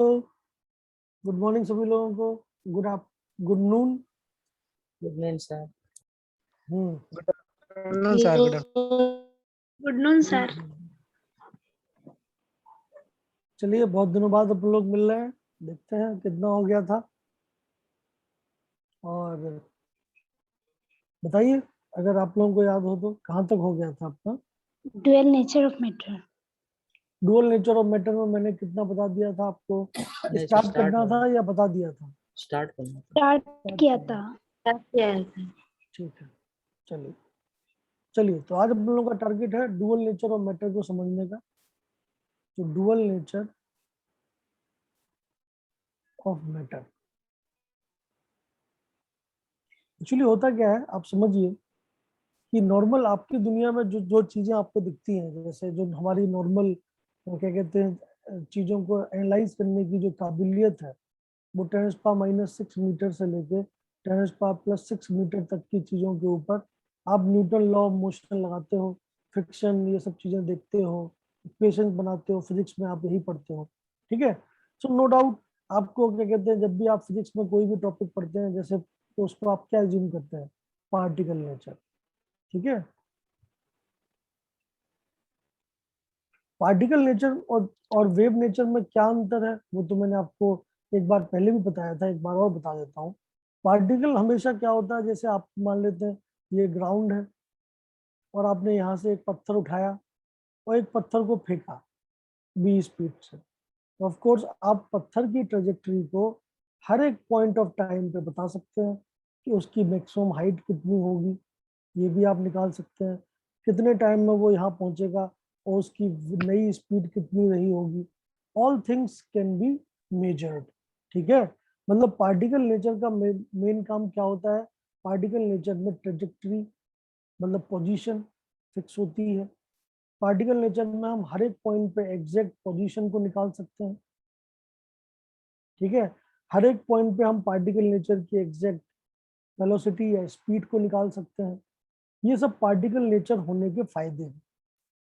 Good morning सभी लोगों को। Good noon. Good noon sir. Good noon sir. Good noon sir. चलिए, बहुत दिनों बाद अपन लोग मिल रहे हैं, देखते हैं कितना हो गया था। और बताइए, अगर आप लोगों को याद हो तो कहाँ तक हो गया था आपका? Dual nature of matter. Dual nature of matter में मैंने कितना बता दिया था आपको? स्टार्ट करना था या बता दिया था? स्टार्ट करना था। स्टार्ट किया था। ठीक है, चलिए तो आज हम लोगों का टारगेट है डुअल नेचर ऑफ मैटर को समझने का। तो dual nature of matter actually होता क्या है, आप समझिए कि नॉर्मल आपकी दुनिया में जो जो चीजें आपको दिखती हैं, जैसे जो हमारी नॉर्मल क्या कहते हैं, चीजों को एनालाइज करने की जो काबिलियत है, वो 10⁻⁻⁶ मीटर से लेके 10⁻+6 मीटर तक की चीजों के ऊपर आप न्यूटन लॉ ऑफ मोशन लगाते हो, फ्रिक्शन, ये सब चीजें देखते हो, इक्वेशंस बनाते हो, फिजिक्स में आप यही पढ़ते हो। ठीक है, सो नो डाउट आपको क्या कहते हैं, जब भी आप फिजिक्स में कोई भी टॉपिक पढ़ते हैं जैसे, तो उसको आप क्या एज्यूम करते हैं? Particle nature. ठीक है, पार्टिकल नेचर और वेव नेचर में क्या अंतर है वो तो मैंने आपको एक बार पहले भी बताया था, एक बार और बता देता हूँ। पार्टिकल हमेशा क्या होता है, जैसे आप मान लेते हैं ये ग्राउंड है और आपने यहाँ से एक पत्थर उठाया और एक पत्थर को फेंका v स्पीड से। ऑफ कोर्स आप पत्थर की ट्रेजेक्टरी को हर एक पॉइंट ऑफ टाइम पे बता सकते हैं कि उसकी मैक्सिमम हाइट कितनी होगी, ये भी आप निकाल सकते हैं, कितने टाइम में वो यहाँ पहुंचेगा और उसकी नई स्पीड कितनी रही होगी। All things can be measured. ठीक है, मतलब पार्टिकल नेचर का मेन काम क्या होता है? पार्टिकल नेचर में ट्रेजेक्टरी मतलब पोजीशन फिक्स होती है। पार्टिकल नेचर में हम हर एक पॉइंट पे एग्जैक्ट पोजीशन को निकाल सकते हैं। ठीक है, हर एक पॉइंट पे हम पार्टिकल नेचर की एग्जैक्ट वेलोसिटी या स्पीड को निकाल सकते हैं। ये सब पार्टिकल नेचर होने के फायदे हैं।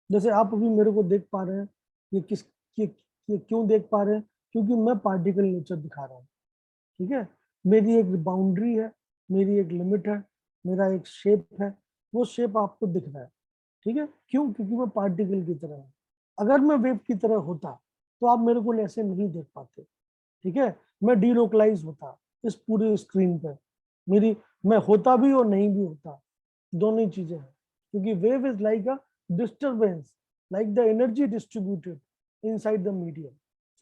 जैसे आप अभी मेरे को देख पा रहे हैं, ये क्यों देख पा रहे हैं? क्योंकि मैं पार्टिकल नेचर दिखा रहा हूँ। ठीक है, मेरी एक बाउंड्री है, मेरी एक लिमिट है, मेरा एक शेप है, वो शेप आपको दिख रहा है। ठीक है, क्यों? क्योंकि मैं पार्टिकल की तरह हूँ। अगर मैं वेव की तरह होता तो आप मेरे को ऐसे नहीं देख पाते। ठीक है, मैं डीलोकलाइज होता इस पूरे स्क्रीन पर, मैं होता भी और नहीं भी होता, दोनों ही चीजें हैं। क्योंकि wave is like a disturbance, like the energy distributed inside the medium.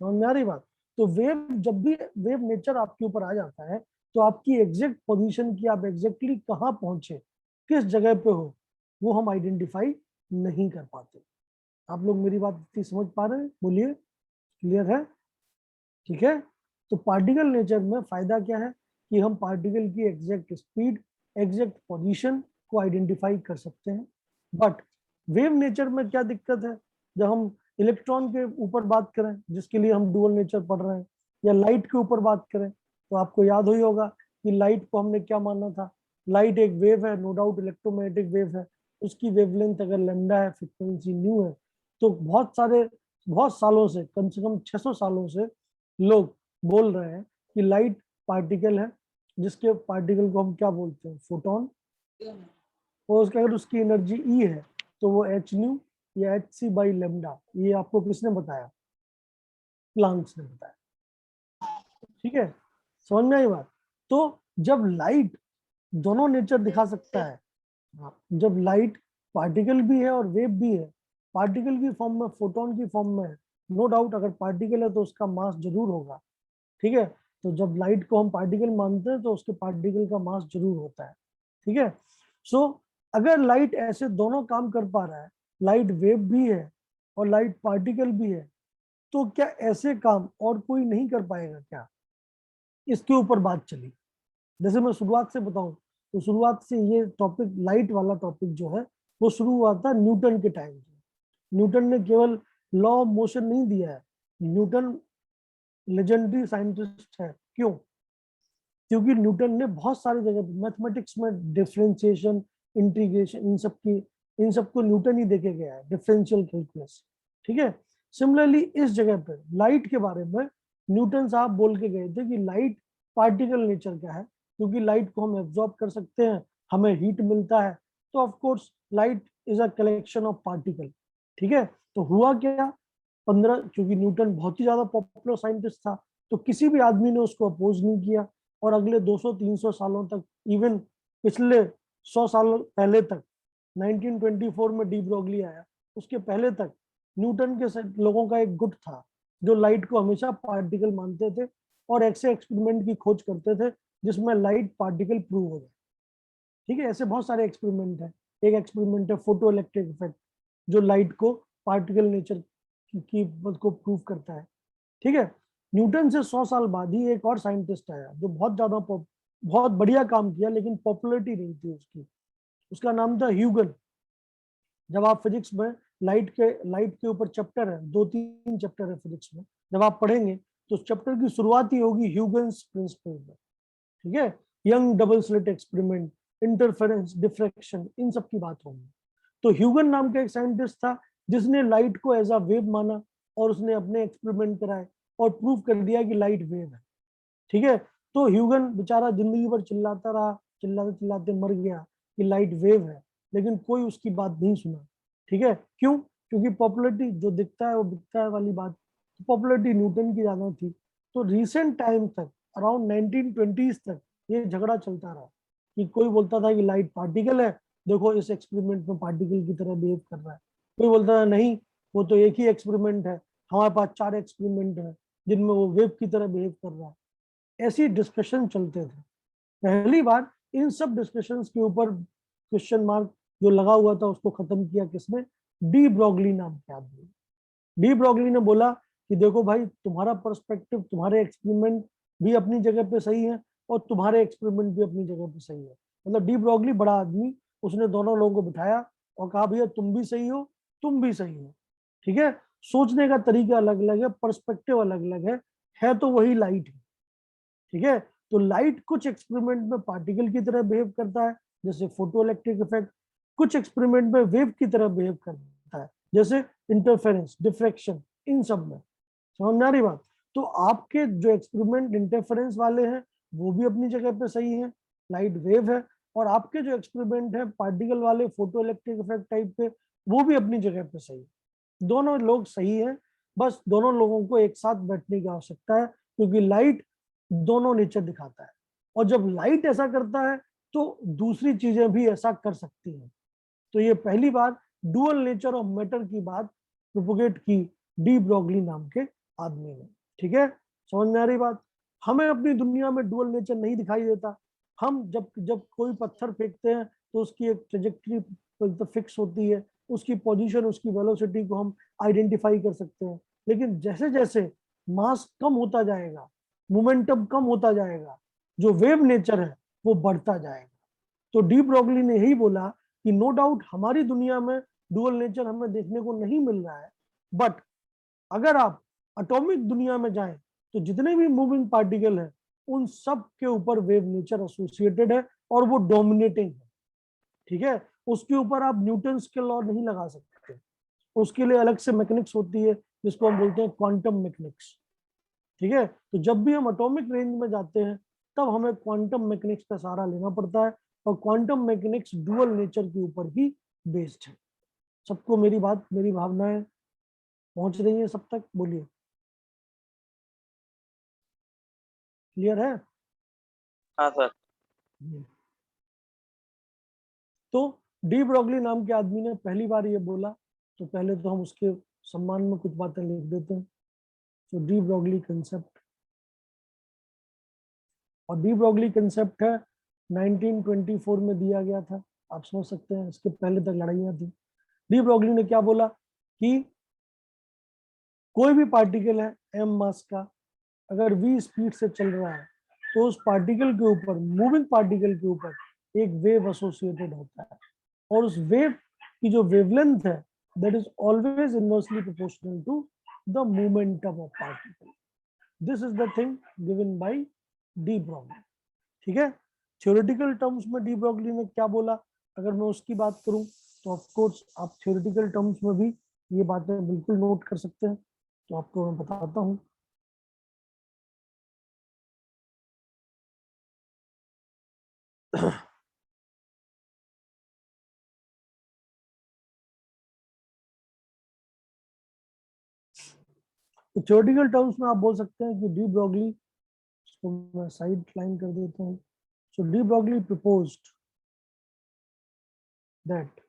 समझ में आ रही बात? तो वेव, जब भी वेव नेचर आपके ऊपर आ जाता है तो आपकी एग्जैक्ट पोजीशन की, आप एग्जैक्टली कहाँ पहुंचे, किस जगह पे हो, वो हम आइडेंटिफाई नहीं कर पाते। आप लोग मेरी बात इतनी समझ पा रहे हैं? बोलिए, क्लियर है? ठीक है, तो पार्टिकल नेचर में फायदा क्या है कि हम पार्टिकल की एग्जैक्ट स्पीड, एग्जैक्ट पोजीशन को आइडेंटिफाई कर सकते हैं। बट वेव नेचर में क्या दिक्कत है? जब हम इलेक्ट्रॉन के ऊपर बात करें, जिसके लिए हम डुअल नेचर पढ़ रहे हैं, या लाइट के ऊपर बात करें, तो आपको याद ही होगा कि लाइट को हमने क्या माना था? लाइट एक वेव है, नो डाउट इलेक्ट्रोमैग्नेटिक वेव है। उसकी वेवलेंथ अगर लैम्डा है, फ्रीक्वेंसी न्यू है, तो बहुत सालों से, कम से कम 600 सालों से लोग बोल रहे हैं कि लाइट पार्टिकल है, जिसके पार्टिकल को हम क्या बोलते हैं? फोटोन। और उसके अगर उसकी एनर्जी ई है तो वो एच न्यू या एच सी बाई लेमडा। ये आपको किसने बताया? प्लांक्स ने बताया। ठीक है, समझ में आई बात? तो जब लाइट दोनों नेचर दिखा सकता है, जब लाइट पार्टिकल भी है और वेव भी है, पार्टिकल की फॉर्म में, फोटोन की फॉर्म में, नो डाउट अगर पार्टिकल है तो उसका मास जरूर होगा। ठीक है, तो जब लाइट को हम पार्टिकल मानते हैं तो उसके पार्टिकल का मास जरूर होता है। ठीक है, सो अगर लाइट ऐसे दोनों काम कर पा रहा है, लाइट वेव भी है और लाइट पार्टिकल भी है, तो क्या ऐसे काम और कोई नहीं कर पाएगा क्या? इसके ऊपर बात चली। जैसे मैं शुरुआत से बताऊं, तो शुरुआत से ये टॉपिक, लाइट वाला टॉपिक जो है, वो शुरू हुआ था न्यूटन के टाइम से। न्यूटन ने केवल लॉ ऑफ मोशन नहीं दिया है। न्यूटन लेजेंडरी साइंटिस्ट है। क्यों? क्योंकि न्यूटन ने बहुत सारी जगह मैथमेटिक्स में डिफरेंशिएशन, इंटीग्रेशन, इन सबको न्यूटन ही देके गया है, डिफरेंशियल कैलकुलस। ठीक है, सिमिलरली इस जगह पे लाइट के बारे में न्यूटन साहब बोल के गए थे कि लाइट पार्टिकल नेचर का है, क्योंकि लाइट को हम एब्जॉर्ब कर सकते हैं, हमें हीट मिलता है, तो of course light is a collection of particle. ठीक है, तो हुआ क्या, 15, क्योंकि न्यूटन बहुत ही ज्यादा पॉपुलर साइंटिस्ट था, तो किसी भी आदमी ने उसको अपोज नहीं किया, और अगले 200-300 सालों तक, इवन पिछले 100 साल पहले तक, 1924 में डी ब्रोगली आया, उसके पहले तक न्यूटन के लोगों का एक गुट था जो लाइट को हमेशा पार्टिकल मानते थे और ऐसे एक्सपेरिमेंट की खोज करते थे जिसमें लाइट पार्टिकल प्रूव हो जाए। ठीक है, ऐसे बहुत सारे एक्सपेरिमेंट है। एक एक्सपेरिमेंट है फोटो इलेक्ट्रिक इफेक्ट, जो लाइट को पार्टिकल नेचर की को प्रूव करता है। ठीक है, न्यूटन से 100 साल बाद ही एक और साइंटिस्ट आया जो बहुत बढ़िया काम किया, लेकिन पॉपुलैरिटी नहीं थी उसकी। उसका नाम था ह्यूगन। जब आप फिजिक्स में लाइट के ऊपर चैप्टर है, 2-3 चैप्टर है फिजिक्स में, जब आप पढ़ेंगे तो उस चैप्टर की शुरुआत ही होगी ह्यूगन्स प्रिंसिपल में। ठीक है, Young double slit experiment, interference, diffraction, इन सब की बात होगी। तो ह्यूगन नाम का एक साइंटिस्ट था जिसने लाइट को एज अ वेव माना, और उसने अपने एक्सपेरिमेंट कराए और प्रूव कर दिया कि लाइट वेव है। ठीक है, तो ह्यूगन बेचारा जिंदगी भर चिल्लाता रहा, चिल्लाते चिल्लाते मर गया कि लाइट वेव है, लेकिन कोई उसकी बात नहीं सुना। ठीक है, क्यों? क्योंकि पॉपुलैरिटी, जो दिखता है वो बिकता है वाली बात, पॉपुलैरिटी न्यूटन की ज्यादा थी। तो रिसेंट टाइम तक, अराउंड 1920s तक ये झगड़ा चलता रहा कि कोई बोलता था कि लाइट पार्टिकल है, देखो इस एक्सपेरिमेंट में पार्टिकल की तरह बिहेव कर रहा है, कोई बोलता था नहीं वो तो एक ही एक्सपेरिमेंट है, हमारे पास 4 एक्सपेरिमेंट है जिनमें वो वेव की तरह बिहेव कर रहा है। ऐसी डिस्कशन चलते थे। पहली बार इन सब डिस्कशंस के ऊपर क्वेश्चन मार्क जो लगा हुआ था उसको खत्म किया किसने? डी ब्रोगली नाम के आदमी। डी ब्रोगली ने बोला कि देखो भाई, तुम्हारा पर्सपेक्टिव, तुम्हारे एक्सपेरिमेंट भी अपनी जगह पे सही है और तुम्हारे एक्सपेरिमेंट भी अपनी जगह पे सही है। मतलब डी ब्रोगली बड़ा आदमी, उसने दोनों लोगों को बिठाया और कहा भैया तुम भी सही हो, तुम भी सही हो। ठीक है, सोचने का तरीका अलग अलग है, पर्सपेक्टिव अलग अलग है तो वही लाइट है। ठीक है, तो लाइट कुछ एक्सपेरिमेंट में पार्टिकल की तरह बिहेव करता है, जैसे फोटो इलेक्ट्रिक इफेक्ट, कुछ एक्सपेरिमेंट में वेव की तरह बिहेव करता है, जैसे इंटरफेरेंस, डिफ्रैक्शन, इन सब में। समझ में आ रही बात? तो आपके जो एक्सपेरिमेंट इंटरफेरेंस वाले हैं वो भी अपनी जगह पे सही है, लाइट वेव है, और आपके जो एक्सपेरिमेंट है पार्टिकल वाले, फोटो इलेक्ट्रिक इफेक्ट टाइप के, वो भी अपनी जगह पे सही है। दोनों लोग सही है, बस दोनों लोगों को एक साथ बैठने की आवश्यकता है, क्योंकि लाइट दोनों नेचर दिखाता है, और जब लाइट ऐसा करता है तो दूसरी चीजें भी ऐसा कर सकती हैं। तो ये पहली बार डुअल नेचर ऑफ मैटर की बात प्रोपोगेट की डी ब्रोगली नाम के आदमी ने। ठीक है, समझ में आ रही बात? हमें अपनी दुनिया में डुअल नेचर नहीं दिखाई देता। हम जब जब कोई पत्थर फेंकते हैं तो उसकी एक ट्रेजेक्टरी तो फिक्स होती है, उसकी पोजीशन, उसकी वेलोसिटी को हम आइडेंटिफाई कर सकते हैं, लेकिन जैसे जैसे मास कम होता जाएगा, मोमेंटम कम होता जाएगा, जो वेव नेचर है वो बढ़ता जाएगा। तो डी ब्रोगली ने यही बोला कि नो डाउट हमारी दुनिया में डुअल नेचर हमें देखने को नहीं मिल रहा है, बट अगर आप एटॉमिक दुनिया में जाएं तो जितने भी मूविंग पार्टिकल हैं उन सब के ऊपर वेव नेचर एसोसिएटेड है और वो डोमिनेटिंग है। ठीक है, उसके ऊपर आप न्यूटन के लॉ नहीं लगा सकते, उसके लिए अलग से मैकेनिक्स होती है जिसको हम बोलते हैं क्वांटम मैकेनिक्स। ठीक है, तो जब भी हम एटॉमिक रेंज में जाते हैं तब हमें क्वांटम मैकेनिक्स का सहारा लेना पड़ता है, और क्वांटम मैकेनिक्स डुअल नेचर के ऊपर ही बेस्ड है। सबको मेरी बात, मेरी भावनाएं पहुंच रही है सब तक? बोलिए, क्लियर है? हाँ सर। तो डी ब्रोगली नाम के आदमी ने पहली बार ये बोला, तो पहले तो हम उसके सम्मान में कुछ बातें लिख देते हैं। तो डी ब्रोगली कंसेप्ट, और डी ब्रोगली कंसेप्ट है 1924 में दिया गया था। आप समझ सकते हैं इसके पहले तक लड़ाइयां थी। डी ब्रोगली ने क्या बोला कि कोई भी पार्टिकल है एम मास का, अगर v स्पीड से चल रहा है तो उस पार्टिकल के ऊपर, मूविंग पार्टिकल के ऊपर एक वेव एसोसिएटेड होता है, और उस वेव की जो वेवलेंथ है that is always inversely proportional to the momentum of particle. This is the thing given by de Broglie. ठीक है, थ्योरेटिकल टर्म्स में डी ब्रोगली ने क्या बोला, अगर मैं उसकी बात करूं तो ऑफ कोर्स आप थ्योरेटिकल टर्म्स में भी ये बातें बिल्कुल नोट कर सकते हैं। तो आपको मैं बताता हूं। तो थ्योरेटिकल टर्म्स में आप बोल सकते हैं कि डी ब्रॉगली, इसको मैं साइड लाइन कर देता हूँ। So de Broglie proposed that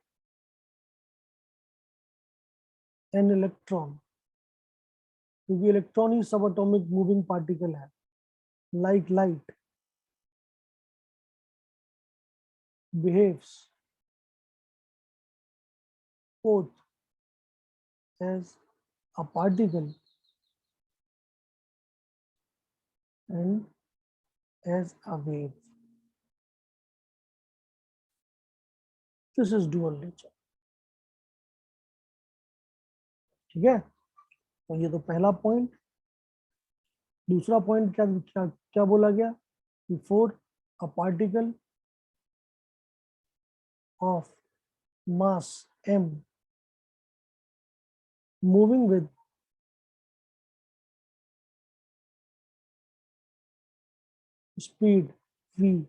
an electron, क्योंकि इलेक्ट्रॉन ही सब एटॉमिक मूविंग पार्टिकल है, like light behaves both as a particle and as a wave. This is dual nature. ठीक है, तो ये तो पहला पॉइंट। दूसरा पॉइंट क्या क्या क्या बोला गया? Before a particle of mass m moving with speed v,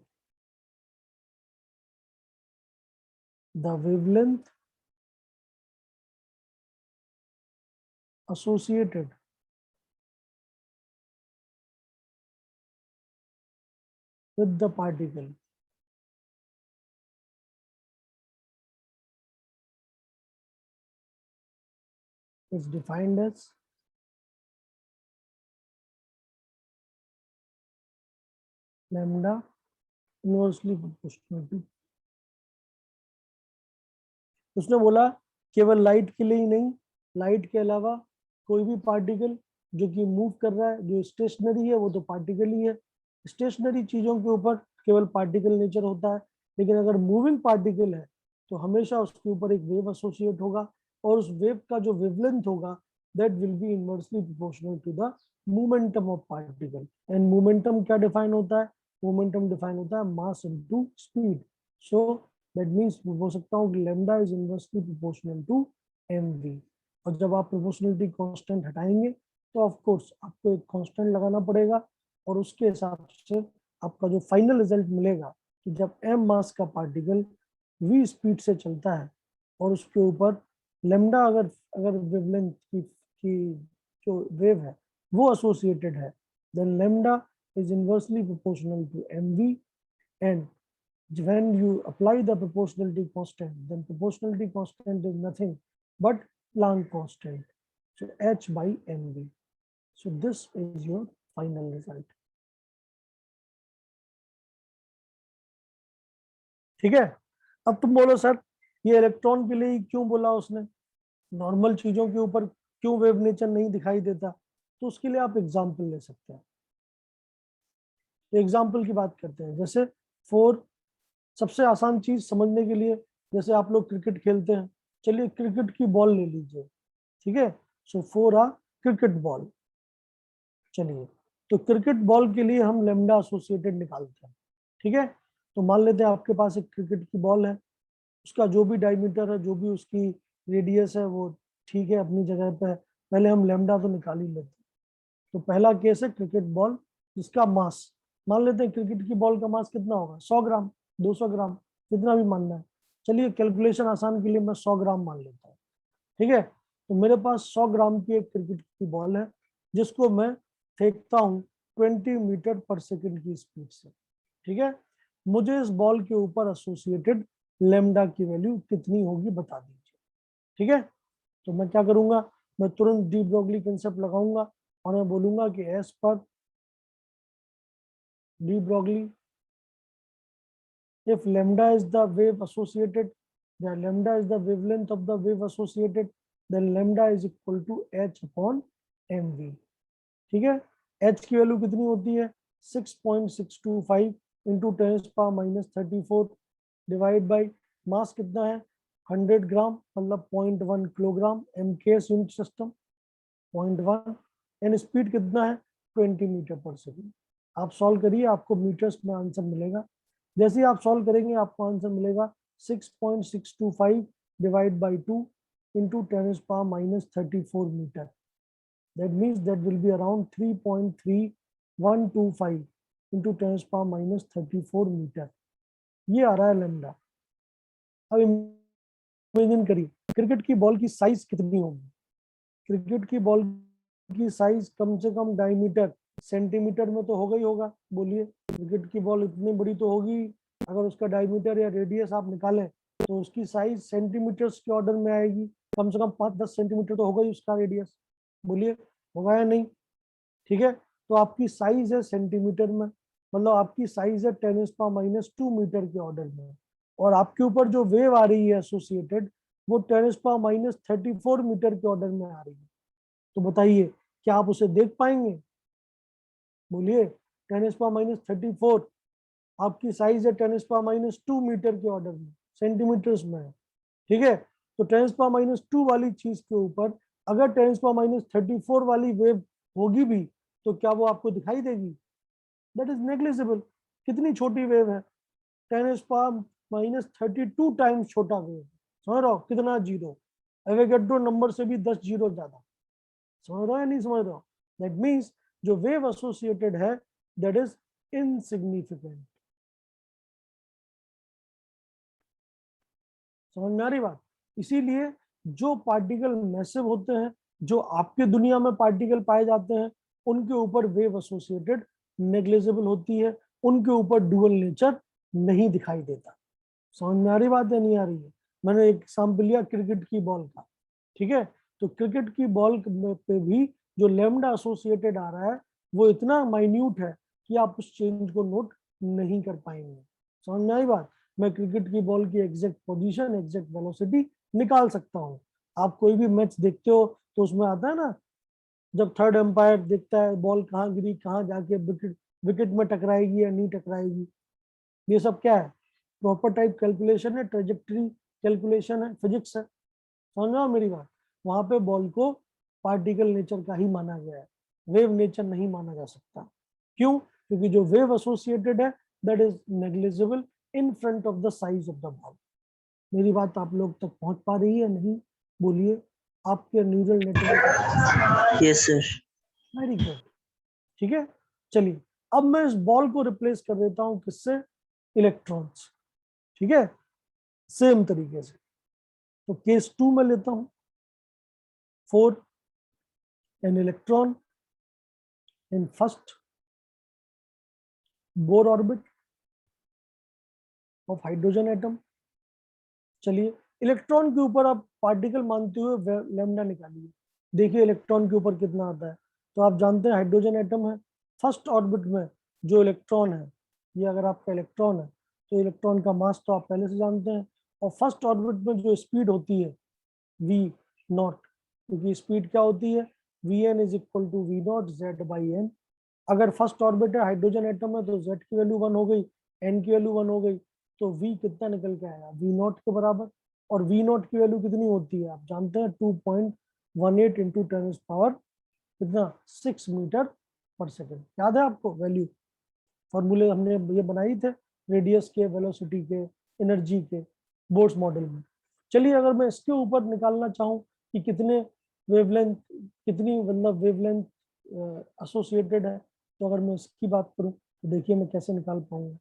the wavelength associated with the particle is defined as lambda inversely proportional to। उसने बोला केवल लाइट के लिए ही नहीं, लाइट के अलावा कोई भी पार्टिकल जो कि मूव कर रहा है, जो स्टेशनरी है, वो तो पार्टिकल ही है। स्टेशनरी चीजों के ऊपर केवल पार्टिकल नेचर होता है, लेकिन अगर मूविंग पार्टिकल है तो हमेशा उसके ऊपर एक वेव एसोसिएट होगा, और उस वेव का जो वेवलेंथ होगा that will be inversely proportional to the momentum of particle. And momentum क्या डिफाइन होता है? मोमेंटम डिफाइन होता है mass into speed. So that means बोल सकता हूँ कि lambda is inversely proportional to mv। और जब आप प्रोपोर्शनलिटी कांस्टेंट हटाएंगे तो ऑफ कोर्स आपको एक कांस्टेंट लगाना पड़ेगा, और उसके हिसाब से आपका जो फाइनल रिजल्ट मिलेगा कि जब m मास का पार्टिकल v स्पीड से चलता है और उसके ऊपर लैम्डा अगर अगर वेवलेंथ की जो वेव है वो एसोसिएटेड है, then lambda is inversely proportional to mv। एंड when you apply the proportionality constant, then proportionality constant is nothing but Planck constant, so h by mv। so this is your final result। ठीक है, अब तुम बोलो sir ये electron के लिए क्यों बोला उसने, नॉर्मल चीजों के ऊपर क्यों वेव नेचर नहीं दिखाई देता? तो उसके लिए आप एग्जाम्पल ले सकते हैं। एग्जाम्पल की बात करते हैं, जैसे फोर, सबसे आसान चीज समझने के लिए, जैसे आप लोग क्रिकेट खेलते हैं, चलिए क्रिकेट की बॉल ले लीजिए, ठीक है। सो फोर आ क्रिकेट बॉल। चलिए, तो क्रिकेट बॉल के लिए हम लैम्डा एसोसिएटेड निकालते हैं, ठीक है। तो मान लेते हैं आपके पास एक क्रिकेट की बॉल है, उसका जो भी डायमीटर है, जो भी उसकी रेडियस है, वो ठीक है अपनी जगह पे। पहले हम लैम्डा तो निकाल ही लेते हैं। तो पहला केस है क्रिकेट बॉल जिसका मास, मान लेते हैं क्रिकेट की बॉल का मास कितना होगा, 100 ग्राम, 200 ग्राम, जितना भी मानना है। चलिए कैलकुलेशन आसान के लिए मैं 100 ग्राम मान लेता हूँ, ठीक है। तो मेरे पास 100 ग्राम की एक क्रिकेट की बॉल है जिसको मैं फेंकता हूँ 20 मीटर पर सेकंड की स्पीड से, ठीक है। मुझे इस बॉल के ऊपर एसोसिएटेड लैम्डा की वैल्यू कितनी होगी बता दीजिए, ठीक है। तो मैं क्या करूंगा, मैं तुरंत डी ब्रोगली कंसेप्ट लगाऊंगा और मैं बोलूंगा कि as per de Broglie, if lambda is the wave associated, the lambda is the wavelength of the wave associated, then lambda is equal to h upon mv। ठीक है, h की value कितनी होती है 6.625 इंटू 10⁻34 डिवाइड बाई मास कितना है 100 ग्राम, मतलब 0.1 kilogram, mks unit system 0.1, and speed कितना है 20 मीटर पर सेकेंड। आप सॉल्व करिए, आपको मीटर्स में आंसर मिलेगा। जैसे ही आप सॉल्व करेंगे आपको आंसर मिलेगा 6.625 divide by 2 into 10⁻34 metre. That means that will be around 3.3125 into 10⁻34 meter। ये आ रहा है लैम्डा। अब इमेजिन करिए क्रिकेट की बॉल की साइज कितनी होगी। क्रिकेट की बॉल की साइज कम से कम डायमीटर सेंटीमीटर में तो होगा ही होगा। बोलिए क्रिकेट की बॉल इतनी बड़ी तो होगी, अगर उसका डायमीटर या रेडियस आप निकालें तो उसकी साइज सेंटीमीटर्स के ऑर्डर में आएगी। कम से कम 5-10 सेंटीमीटर तो होगा ही उसका रेडियस। बोलिए होगा या नहीं? ठीक है, तो आपकी साइज है सेंटीमीटर में, मतलब आपकी साइज है 10⁻⁻² मीटर के ऑर्डर में, और आपके ऊपर जो वेव आ रही है एसोसिएटेड वो 10⁻34 मीटर के ऑर्डर में आ रही है। तो बताइए क्या आप उसे देख पाएंगे? बोलिए 10⁻34, आपकी साइज है 10⁻² मीटर के ऑर्डर में, सेंटीमीटर्स में है। ठीक है, तो 10⁻² वाली चीज के ऊपर अगर 10⁻34 वाली वेव होगी भी तो क्या वो आपको दिखाई देगी? That is negligible. कितनी छोटी वेव है, 10⁻32 टाइम्स छोटा वेव। समझ रहे हो कितना जीरो, एवोगैड्रो नंबर से भी 10 जीरो ज्यादा। समझ रहे हो या नहीं समझ रहे हो? दैट मीन्स जो वेव एसोसिएटेड है दैट इज इनसिग्निफिकेंट। समझ में आ रही बात? इसीलिए जो पार्टिकल मैसिव होते हैं, जो आपके दुनिया में पार्टिकल पाए जाते हैं, उनके ऊपर वेव एसोसिएटेड नेग्लिजिबल होती है, उनके ऊपर डुअल नेचर नहीं दिखाई देता। समझ में आ रही बात है नहीं आ रही है? मैंने एक एग्जाम्पल लिया क्रिकेट की बॉल का। ठीक है, तो क्रिकेट की बॉल पे भी जो लैम्डा एसोसिएटेड आ रहा है वो इतना माइन्यूट है कि आप उस चेंज को नोट नहीं कर पाएंगे। समझ में आई बात? मैं क्रिकेट की बॉल की एग्जैक्ट पोजीशन, एग्जैक्ट वेलोसिटी निकाल सकता हूँ। आप कोई भी मैच देखते हो तो उसमें आता है ना, जब थर्ड एम्पायर देखता है बॉल कहाँ गिरी, कहाँ जाके विकेट विकेट में टकराएगी या नहीं टकराएगी, ये सब क्या है? प्रॉपर टाइप कैलकुलेशन है, ट्रेजेक्टरी कैलकुलेशन है, फिजिक्स है। समझ रहे हो मेरी बात? वहां पे बॉल को पार्टिकल नेचर का ही माना गया है, वेव नेचर नहीं माना जा सकता। क्यों? क्योंकि जो वेव एसोसिएटेड है that is negligible in front of the size of the ball. मेरी बात आप लोग तक पहुंच पा रही है नहीं? बोलिए आपके neural network. Yes sir. Very good. ठीक है, चलिए अब मैं इस बॉल को रिप्लेस कर देता हूं किससे? इलेक्ट्रॉन्स। ठीक है, सेम तरीके से। तो केस 2 में लेता हूं, 4 an electron in first Bohr orbit of hydrogen atom। चलिए इलेक्ट्रॉन के ऊपर आप पार्टिकल मानते हुए लैम्डा निकालिए। देखिए इलेक्ट्रॉन के ऊपर कितना आता है। तो आप जानते हैं हाइड्रोजन एटम है, फर्स्ट ऑर्बिट में जो इलेक्ट्रॉन है, ये अगर आपका इलेक्ट्रॉन है तो इलेक्ट्रॉन का मास तो आप पहले से जानते हैं, और फर्स्ट ऑर्बिट में जो स्पीड होती है v0, क्योंकि स्पीड क्या होती है, vn is equal to v0 z/n। अगर फर्स्ट ऑर्बिट है हाइड्रोजन एटम है तो z की वैल्यू 1 हो गई, n की वैल्यू 1 हो गई, तो v कितना निकल के आएगा, v0 के बराबर। और v0 की वैल्यू कितनी होती है आप जानते हैं, 2.18 इंटू 10 पावर कितना 6 मीटर पर सेकेंड। याद है आपको वैल्यू? फॉर्मूले हमने ये बनाई थे रेडियस के, वेलोसिटी के, एनर्जी के, बोर्स मॉडल में। चलिए अगर मैं इसके ऊपर निकालना चाहूँ कि कितने वेवलेंथ, कितनी मतलब वेवलेंथ एसोसिएटेड है, तो अगर मैं इसकी बात करूँ तो देखिए मैं कैसे निकाल पाऊंगा।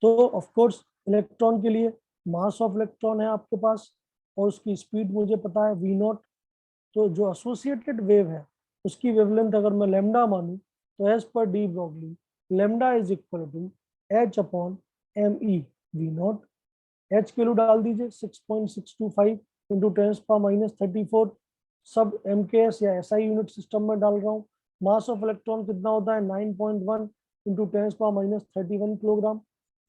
तो ऑफ कोर्स इलेक्ट्रॉन के लिए मास ऑफ इलेक्ट्रॉन है आपके पास, और उसकी स्पीड मुझे पता है v0। तो जो एसोसिएटेड वेव है उसकी वेवलेंथ अगर मैं लैम्डा मानूं तो as per de Broglie lambda is equal to h/m/e v0। h की वैल्यू डाल दीजिए 6.625 इंटू 10⁻34, सब MKS या SI यूनिट सिस्टम में डाल रहा हूँ। मास ऑफ इलेक्ट्रॉन कितना होता है 9.1 इंटू 10⁻31 किलोग्राम।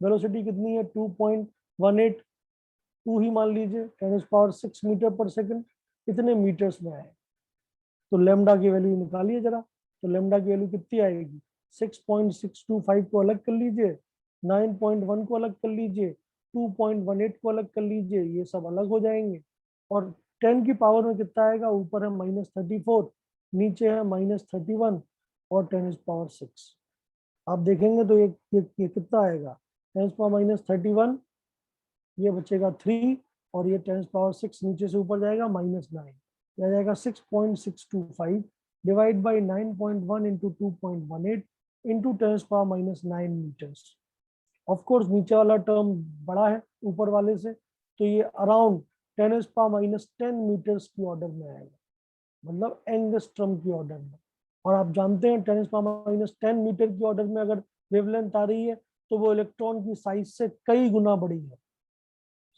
वेलोसिटी कितनी है 2.18, 2 ही मान लीजिए, 10⁻6 मीटर पर सेकंड, इतने मीटर्स में आए। तो लेमडा की वैल्यू निकालिए जरा, तो लेमडा की वैल्यू कितनी आएगी, 6.625 को अलग कर लीजिए, 9.1 को अलग कर लीजिए, 2.18 को अलग कर लीजिए, ये सब अलग हो जाएंगे। और 10 की पावर में कितना आएगा, ऊपर है -34, नीचे है -31 और 10⁻6। आप देखेंगे तो ये कितना आएगा, 10⁻31, ये बचेगा 3, और ये 10⁻6 नीचे से ऊपर जाएगा -9, आ जाएगा 6.625 divide by 9.1 into 2.18 into 10⁻9 metres. Of course नीचे वाला टर्म बड़ा है ऊपर वाले से, तो ये अराउंड 10⁻⁻10 मीटर्स की ऑर्डर में आएगा, मतलब एंगस्ट्रम की ऑर्डर में। और आप जानते हैं 10⁻10 मीटर की ऑर्डर में अगर वेवलेंथ आ रही है तो वो इलेक्ट्रॉन की साइज से कई गुना बड़ी है।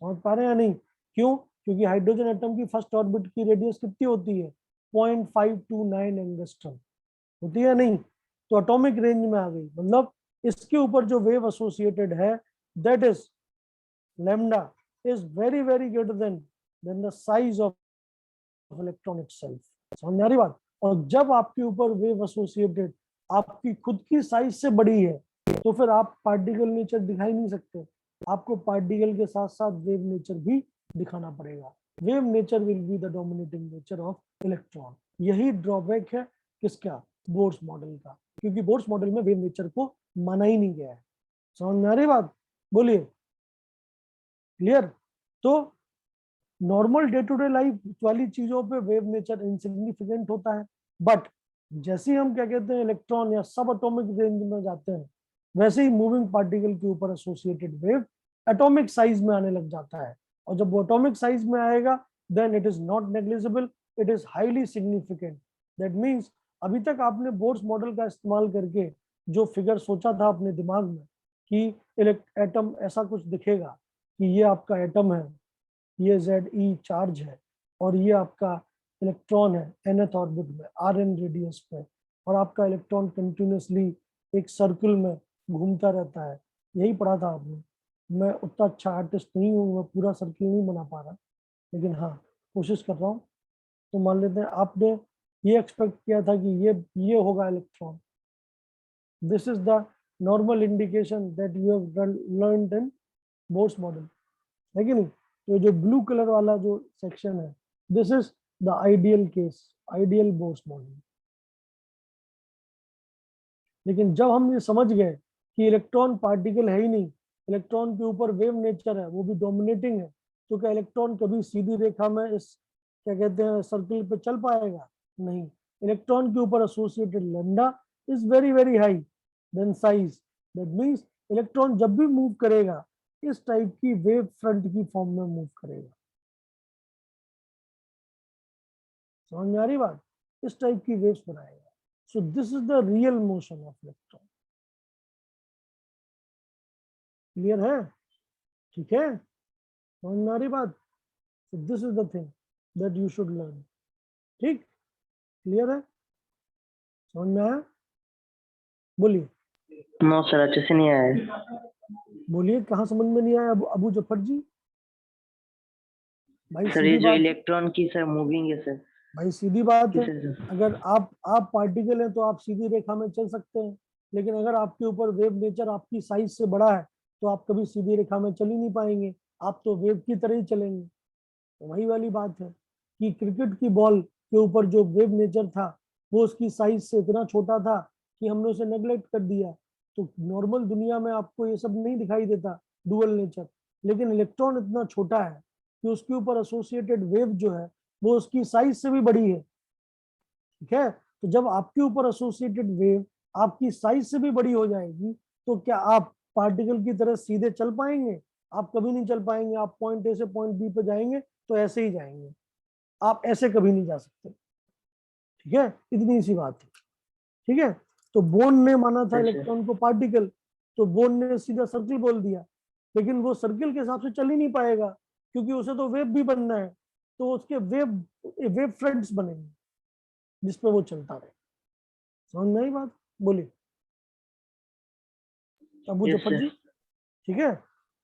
समझ पा रहे हैं या नहीं? क्यों? क्योंकि हाइड्रोजन एटम की फर्स्ट ऑर्बिट की रेडियस कितनी होती है? 0.529 एंगस्ट्रम होती है नहीं? तो एटॉमिक रेंज में आ गई, मतलब इसके ऊपर जो वेव एसोसिएटेड है that is lambda is very very greater than the size of electron itself. समझ में आ रही बात? और जब आपके ऊपर वेव एसोसिएटेड आपकी खुद की साइज से बड़ी है तो फिर आप पार्टिकल नेचर दिखाई नहीं सकते, आपको पार्टिकल के साथ साथ वेव नेचर भी दिखाना पड़ेगा। Wave nature will be the dominating nature of electron. यही ड्रॉबैक है किसका? बोर्स मॉडल का, क्योंकि बोर्स मॉडल में वेव नेचर को माना ही नहीं गया है। समझ में आ रही बात? बोलिए, क्लियर? तो normal day to day life वाली चीजों पे वेव नेचर इनसिग्निफिकेंट होता है, बट जैसे हम क्या कहते हैं इलेक्ट्रॉन या सब एटॉमिक रेंज में जाते हैं वैसे ही मूविंग पार्टिकल के ऊपर एसोसिएटेड वेव एटॉमिक साइज में आने लग जाता है। और जब वो एटॉमिक साइज में आएगा then it is not negligible, it is highly significant. That means अभी तक आपने बोर्स मॉडल का इस्तेमाल करके जो फिगर सोचा था अपने दिमाग में कि एटम ऐसा कुछ दिखेगा कि ये आपका एटम है, ये Ze चार्ज है और ये आपका इलेक्ट्रॉन है nth ऑर्बिट में Rn रेडियस पे, और आपका इलेक्ट्रॉन कंटिन्यूसली एक सर्कल में घूमता रहता है। यही पढ़ा था आपने। मैं उतना अच्छा आर्टिस्ट नहीं हूँ, मैं पूरा सर्कल नहीं बना पा रहा, लेकिन हाँ कोशिश कर रहा हूँ। तो मान लेते हैं आपने ये एक्सपेक्ट किया था कि ये होगा electron. This is the normal indication that you have learned in Bohr's model, है कि नहीं? तो जो ब्लू कलर वाला जो सेक्शन है this is the ideal case, ideal Bohr's model. लेकिन जब हम ये समझ गए कि इलेक्ट्रॉन पार्टिकल है ही नहीं, इलेक्ट्रॉन के ऊपर वेव नेचर है, वो भी डोमिनेटिंग है, तो क्या इलेक्ट्रॉन कभी सीधी रेखा में इस क्या कहते हैं सर्कल पे चल पाएगा? नहीं। इलेक्ट्रॉन के ऊपर associated lambda is very very high than size. That means electron जब भी मूव करेगा इस टाइप की वेव फ्रंट की फॉर्म में मूव करेगा। समझ में आ रही बात? इस टाइप की वेव्स बनाएगा। So this is the real motion of electron. Clear है? ठीक है, समझ में आ रही बात? So this is the thing that you should learn. ठीक, क्लियर है? समझ में आया? बोलिए। नो सर, अच्छे से नहीं आया। बोलिए, कहाँ समझ में नहीं आया अबू जफर जी? भाई सर ये सीधी जो बात, इलेक्ट्रॉन की सर मूविंग है सर, भाई सीधी बात है। किसे सर? अगर आप पार्टिकल हैं तो आप सीधी रेखा में चल सकते हैं, लेकिन अगर आपके ऊपर वेव नेचर आपकी साइज से बड़ा है तो आप कभी सीधी रेखा में चल ही नहीं पाएंगे, आप तो वेव की तरह ही चलेंगे। तो वही वाली बात है कि क्रिकेट की बॉल के ऊपर जो वेव नेचर था वो उसकी साइज से इतना छोटा था कि हमने उसे नेग्लेक्ट कर दिया। तो नॉर्मल दुनिया में आपको ये सब नहीं दिखाई देता डुअल नेचर, लेकिन इलेक्ट्रॉन इतना छोटा है कि उसके ऊपर एसोसिएटेड वेव जो है वो उसकी साइज से भी बड़ी है। ठीक है, तो जब आपके ऊपर एसोसिएटेड वेव आपकी साइज से भी बड़ी हो जाएगी तो क्या आप पार्टिकल की तरह सीधे चल पाएंगे? आप कभी नहीं चल पाएंगे। आप पॉइंट ए से पॉइंट बी पे जाएंगे तो ऐसे ही जाएंगे, आप ऐसे कभी नहीं जा सकते। ठीक है, इतनी सी बात है। ठीक है, तो बोर्न ने माना था इलेक्ट्रॉन को पार्टिकल, तो बोर्न ने सीधा सर्कल बोल दिया, लेकिन वो सर्कल के हिसाब से चल ही नहीं पाएगा क्योंकि उसे तो वेव भी बनना है, तो उसके वेव फ्रंट्स बनेंगे जिसपे वो चलता रहे। समझ में आई बात? बोलिए अबू जफर जी। ठीक है,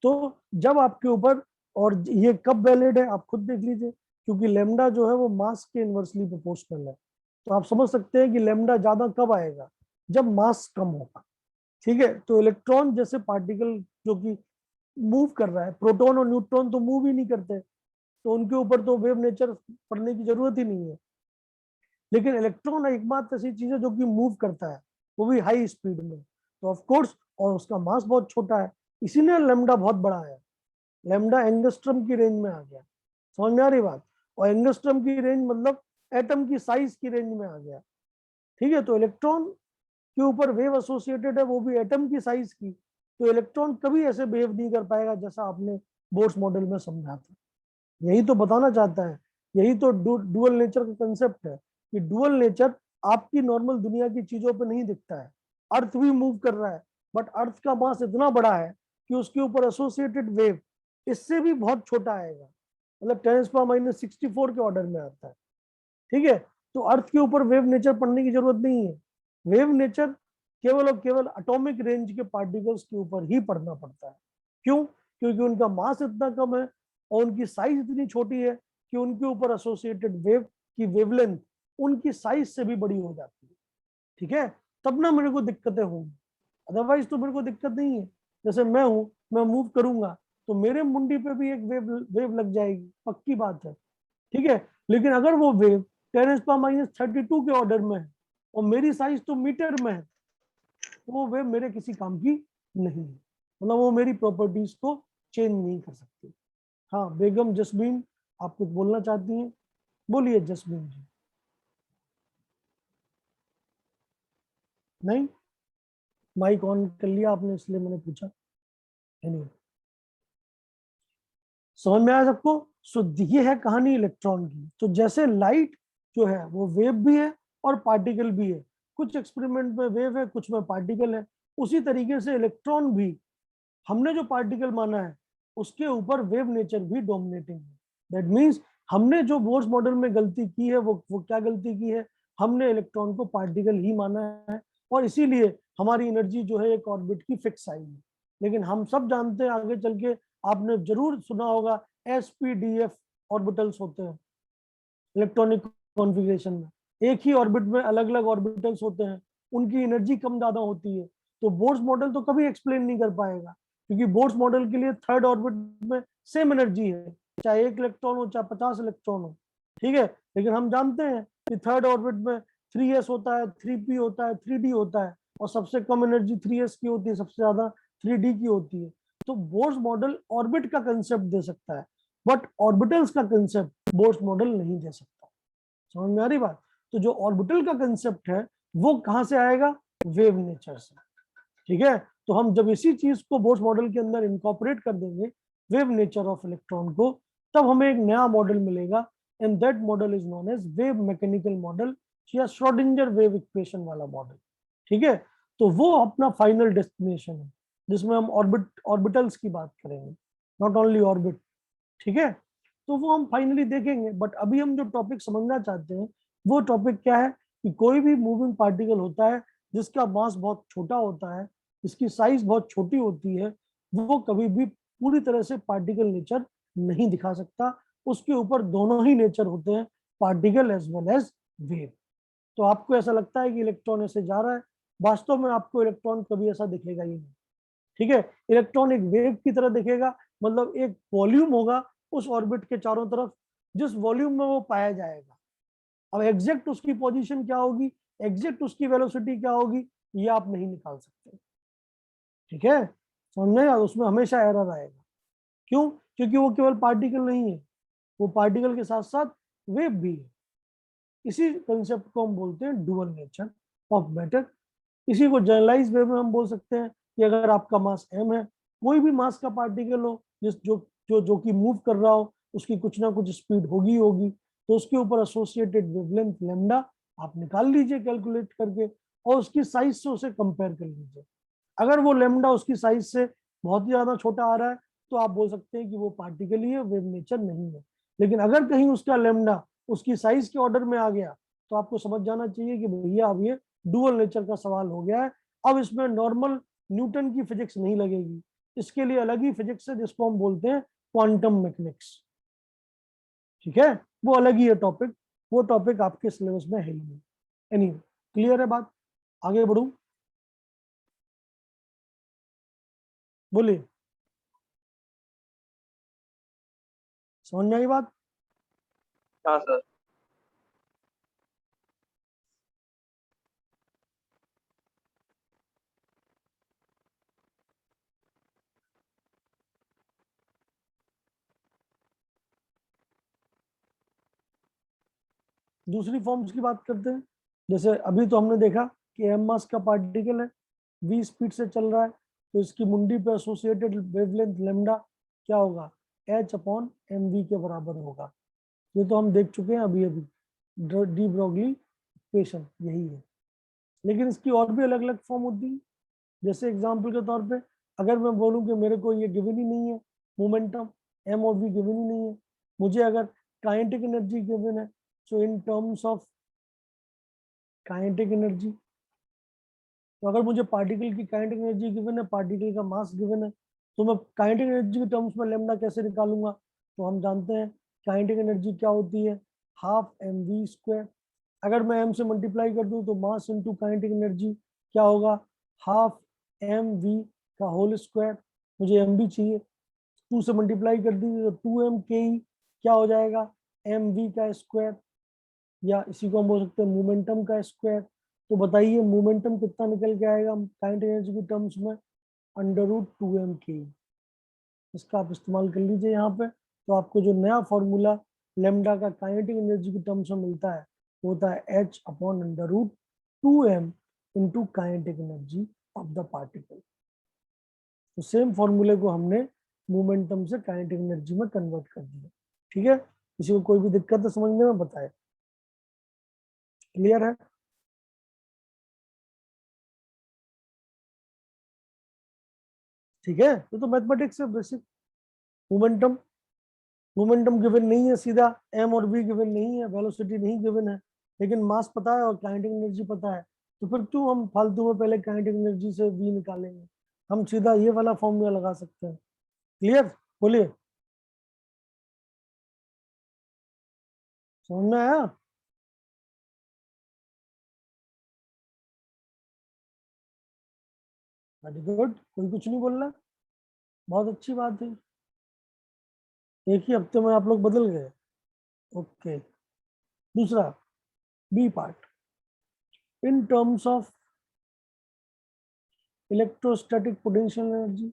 तो जब आपके ऊपर, और ये कब वैलिड है आप खुद देख लीजिए, क्योंकि लेमडा जो है वो मास के इनवर्सली प्रोपोर्शनल है। तो आप समझ सकते हैं कि लेमडा ज्यादा कब आएगा? जब मास कम होगा। ठीक है, तो इलेक्ट्रॉन जैसे पार्टिकल जो कि मूव कर रहा है, प्रोटॉन और न्यूट्रॉन तो मूव ही नहीं करते, तो उनके ऊपर तो वेव नेचर पढ़ने की जरूरत ही नहीं है। लेकिन इलेक्ट्रॉन एक बात ऐसी चीज है जो कि मूव करता है, वो भी हाई स्पीड में, तो ऑफ कोर्स, और उसका मास बहुत छोटा है, इसीलिए लेमडा बहुत बड़ा है। लेमडा एंगस्ट्रम की रेंज में आ गया। समझ में आ रही बात? और एंगस्ट्रम की रेंज मतलब एटम की साइज की रेंज में आ गया। ठीक है, तो इलेक्ट्रॉन के ऊपर वेव एसोसिएटेड है, वो भी एटम की साइज की, तो इलेक्ट्रॉन कभी ऐसे बिहेव नहीं कर पाएगा जैसा आपने बोर्स मॉडल में समझा था। यही तो बताना चाहता है, यही तो डुअल नेचर का कंसेप्ट है कि डुअल नेचर आपकी नॉर्मल दुनिया की चीजों पे नहीं दिखता है। अर्थ भी मूव कर रहा है, बट अर्थ का मास इतना बड़ा है कि उसके ऊपर एसोसिएटेड वेव इससे भी बहुत छोटा आएगा, मतलब 10⁻64 के ऑर्डर में आता है। ठीक है, तो अर्थ के ऊपर वेव नेचर पढ़ने की जरूरत नहीं है। वेव नेचर केवल और केवल एटॉमिक रेंज के पार्टिकल्स के ऊपर ही पढ़ना पड़ता है। क्यों? क्योंकि उनका मास इतना कम है और उनकी साइज इतनी छोटी है कि उनके ऊपर एसोसिएटेड वेव की वेवलेंथ उनकी साइज से भी बड़ी हो जाती है। ठीक है, तब ना मेरे को दिक्कतें होंगी, अदरवाइज तो मेरे को दिक्कत नहीं है। जैसे मैं हूं, मैं मूव करूंगा तो मेरे मुंडी पे भी एक वेव लग जाएगी, पक्की बात है। ठीक है, लेकिन अगर वो वेव 10⁻32 के ऑर्डर में है और मेरी साइज तो मीटर में है, तो वो वेव मेरे किसी काम की नहीं है, मतलब वो मेरी प्रॉपर्टीज को चेंज नहीं कर सकती। हाँ बेगम जसमीन, आप कुछ बोलना चाहती हैं? बोलिए जसमीन जी। नहीं, माइक ऑन कर लिया आपने इसलिए मैंने पूछा। नहीं, समझ में आया सबको? सो ये है कहानी इलेक्ट्रॉन की। तो जैसे लाइट जो है वो वेव भी है और पार्टिकल भी है, कुछ एक्सपेरिमेंट में वेव है, कुछ में पार्टिकल है, उसी तरीके से इलेक्ट्रॉन भी हमने जो पार्टिकल माना है उसके ऊपर वेव नेचर भी डोमिनेटिंग है। दैट मीन्स हमने जो बोर्स मॉडल में गलती की है वो क्या गलती की है, हमने इलेक्ट्रॉन को पार्टिकल ही माना है और इसीलिए हमारी एनर्जी जो है एक ऑर्बिट की फिक्स आई है। लेकिन हम सब जानते हैं आगे चल के, आपने जरूर सुना होगा sp-df ऑर्बिटल्स होते हैं इलेक्ट्रॉनिक कॉन्फ़िगरेशन में, एक ही ऑर्बिट में अलग अलग ऑर्बिटल्स होते हैं, उनकी एनर्जी कम ज्यादा होती है। तो बोर्स मॉडल तो कभी एक्सप्लेन नहीं कर पाएगा, क्योंकि बोर्स मॉडल के लिए थर्ड ऑर्बिट में सेम एनर्जी है, चाहे 1 इलेक्ट्रॉन हो चाहे 50 इलेक्ट्रॉन हो। ठीक है, लेकिन हम जानते हैं कि थर्ड ऑर्बिट में 3s होता है, 3p होता है, 3d होता है, और सबसे कम एनर्जी 3s की होती है, सबसे ज्यादा 3d की होती है। तो बोर्स मॉडल ऑर्बिट का कंसेप्ट दे सकता है, बट ऑर्बिटल्स का कंसेप्ट बोर्स मॉडल नहीं दे सकता। समझ में आ रही बात? तो जो ऑर्बिटल का कंसेप्ट है वो कहां से आएगा? वेव नेचर से। ठीक है, तो हम जब इसी चीज को बोर्स मॉडल के अंदर इनकॉर्पोरेट कर देंगे, वेव नेचर ऑफ इलेक्ट्रॉन को, तब हमें एक नया मॉडल मिलेगा, and that model is known as wave mechanical model या श्रोडिंगर वेव इक्वेशन वाला मॉडल। ठीक है, तो वो अपना फाइनल डेस्टिनेशन है जिसमें हम ऑर्बिटल्स की बात करेंगे, नॉट ओनली ऑर्बिट। ठीक है, तो वो हम फाइनली देखेंगे। बट अभी हम जो टॉपिक समझना चाहते हैं वो टॉपिक क्या है कि कोई भी मूविंग पार्टिकल होता है जिसका मास बहुत छोटा होता है, इसकी साइज बहुत छोटी होती है, वो कभी भी पूरी तरह से पार्टिकल नेचर नहीं दिखा सकता। उसके ऊपर दोनों ही नेचर होते हैं, particle as well as wave. तो आपको ऐसा लगता है कि इलेक्ट्रॉन ऐसे जा रहा है, वास्तव में आपको इलेक्ट्रॉन कभी ऐसा दिखेगा ही नहीं। ठीक है, इलेक्ट्रॉन एक वेव की तरह दिखेगा, मतलब एक वॉल्यूम होगा उस ऑर्बिट के चारों तरफ, जिस वॉल्यूम में वो पाया जाएगा। अब एग्जैक्ट उसकी पोजीशन क्या होगी, एग्जैक्ट उसकी वेलोसिटी क्या होगी, ये आप नहीं निकाल सकते। ठीक है, समझ, उसमें हमेशा एरर आएगा। क्यों? क्योंकि वो केवल पार्टिकल नहीं है, वो पार्टिकल के साथ साथ वेव भी है। इसी कंसेप्ट को हम बोलते हैं डुअल नेचर ऑफ मैटर। इसी को जनरलाइज वे में हम बोल सकते हैं कि अगर आपका मास m है, कोई भी मास का पार्टिकल हो जिस जो जो जो कि मूव कर रहा हो, उसकी कुछ ना कुछ स्पीड होगी होगी, तो उसके ऊपर एसोसिएटेड वेवलेंथ लैम्डा आप निकाल लीजिए कैलकुलेट करके, और उसकी साइज से उसे कंपेयर कर लीजिए। अगर वो लैम्डा उसकी साइज से बहुत ही ज्यादा छोटा आ रहा है तो आप बोल सकते हैं कि वो पार्टिकल ही है, वेव नेचर नहीं है। लेकिन अगर कहीं उसका लैम्डा उसकी साइज के ऑर्डर में आ गया तो आपको समझ जाना चाहिए कि भैया अब ये डुअल नेचर का सवाल हो गया है। अब इसमें नॉर्मल न्यूटन की फिजिक्स नहीं लगेगी, इसके लिए अलग ही फिजिक्स है जिसको हम बोलते हैं क्वांटम मैकेनिक्स। ठीक है, वो अलग ही है टॉपिक, वो टॉपिक आपके सिलेबस में है ही नहीं। एनीवे, क्लियर है बात? आगे बढ़ूं? बोलिए, समझ में आई बात? हाँ सर। दूसरी फॉर्म्स की बात करते हैं। जैसे अभी तो हमने देखा कि एम मास का पार्टिकल है, v स्पीड से चल रहा है, तो इसकी मुंडी पे एसोसिएटेड वेवलेंथ लेमडा क्या होगा, h/mv के बराबर होगा। ये तो हम देख चुके हैं अभी अभी, डी ब्रोगली इक्वेशन यही है। लेकिन इसकी और भी अलग अलग फॉर्म होती है। जैसे एग्जांपल के तौर पे अगर मैं बोलूं कि मेरे को ये गिवन ही नहीं है, मोमेंटम m और v गिवन ही नहीं है, मुझे अगर काइनेटिक एनर्जी गिवन है, so in terms of kinetic energy, तो अगर मुझे पार्टिकल की काइनेटिक एनर्जी गिवन है, पार्टिकल का मास गिवन है, तो मैं काइनेटिक एनर्जी के टर्म्स में लेमडा कैसे निकालूंगा। तो हम जानते हैं काइनेटिक एनर्जी क्या होती है, हाफ mv²। अगर मैं m से मल्टीप्लाई कर दूं तो मास इनटू काइनेटिक एनर्जी क्या होगा, हाफ mv का होल स्क्वायर। मुझे mv चाहिए, 2 से मल्टीप्लाई कर दीजिए तो 2m के क्या हो जाएगा, mv का स्क्वायर, या इसी को हम बोल सकते हैं मोमेंटम का स्क्वायर। तो बताइए मोमेंटम कितना निकल के आएगा काइनेटिक एनर्जी के टर्म्स में, √2m/k। इसका आप इस्तेमाल कर लीजिए यहाँ पे, तो आपको जो नया फॉर्मूला लेमडा का काइनेटिक एनर्जी के टर्म्स में मिलता है वो होता है h/√2m into kinetic energy of the particle. तो सेम फॉर्मूले को हमने मोमेंटम से काइनेटिक एनर्जी में कन्वर्ट कर दिया। ठीक है, किसी को कोई भी दिक्कत है समझने में, बताए। क्लियर है? ठीक है, तो मैथमेटिक्स से बेसिक मोमेंटम, मोमेंटम गिवन नहीं है सीधा, m और v गिवन नहीं है, वेलोसिटी नहीं गिवन है, लेकिन मास पता है और काइनेटिक एनर्जी पता है, तो फिर क्यों हम फालतू में पहले काइनेटिक एनर्जी से v निकालेंगे, हम सीधा ये वाला फॉर्मूला लगा सकते हैं। क्लियर? बोलिए, समझ में आया? वेरी गुड, कोई कुछ नहीं बोल रहा, बहुत अच्छी बात है। एक ही हफ्ते में आप लोग बदल गए। ओके, दूसरा B part, in terms of electrostatic potential energy.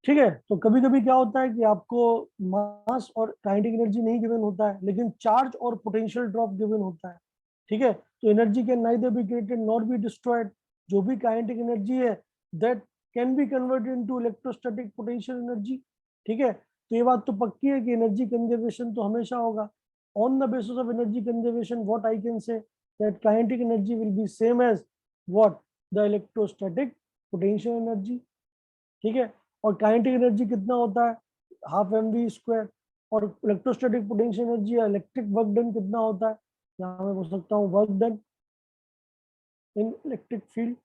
ठीक है, तो कभी कभी क्या होता है कि आपको मास और काइनेटिक एनर्जी नहीं गिवन होता है, लेकिन चार्ज और पोटेंशियल ड्रॉप गिवन होता है। ठीक है, तो energy can neither be created nor be destroyed. जो भी काइनेटिक एनर्जी है that can be converted into electrostatic potential energy. ठीक है, तो ये बात तो पक्की है कि एनर्जी कंजर्वेशन तो हमेशा होगा। On the basis of energy conservation what I can say that kinetic energy will be same as what, the electrostatic potential energy. ठीक है, और काइनेटिक एनर्जी कितना होता है, हाफ mv², और इलेक्ट्रोस्टैटिक पोटेंशियल एनर्जी या इलेक्ट्रिक वर्क डन कितना होता है, यहाँ मैं बोल सकता हूँ work done in electric field.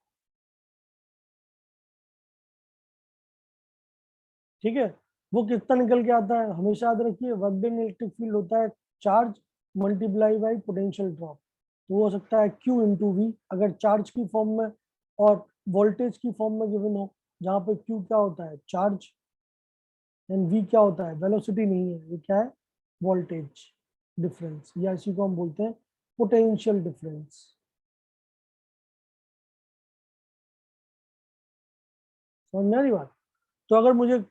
ठीक है, वो कितना निकल के आता है, हमेशा याद रखिए वर्क डन इलेक्ट्रिक फील्ड होता है charge multiply by potential drop. तो वो हो सकता है Q इंटू वी, अगर चार्ज की फॉर्म में और वोल्टेज की फॉर्म में गिवन हो, जहाँ पे Q क्या होता है, चार्ज, एंड v क्या होता है, वेलोसिटी नहीं है, ये क्या है, वोल्टेज डिफरेंस, या इसी को हम बोलते हैं पोटेंशियल डिफरेंस। समझ में आ रही बात? तो अगर मुझे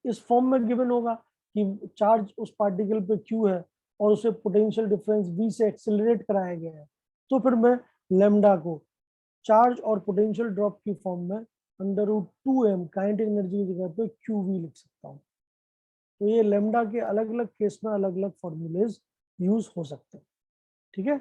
इस फॉर्म में गिवन होगा कि चार्ज उस पार्टिकल पे q है और उसे पोटेंशियल डिफरेंस v से एक्सेलरेट कराया गया है, तो फिर मैं लेमडा को चार्ज और पोटेंशियल ड्रॉप की फॉर्म में √2m काइनेटिक एनर्जी की जगह पे qv लिख सकता हूँ। तो ये लेमडा के अलग अलग केस में अलग अलग फॉर्मूलेज यूज हो सकते हैं। ठीक है,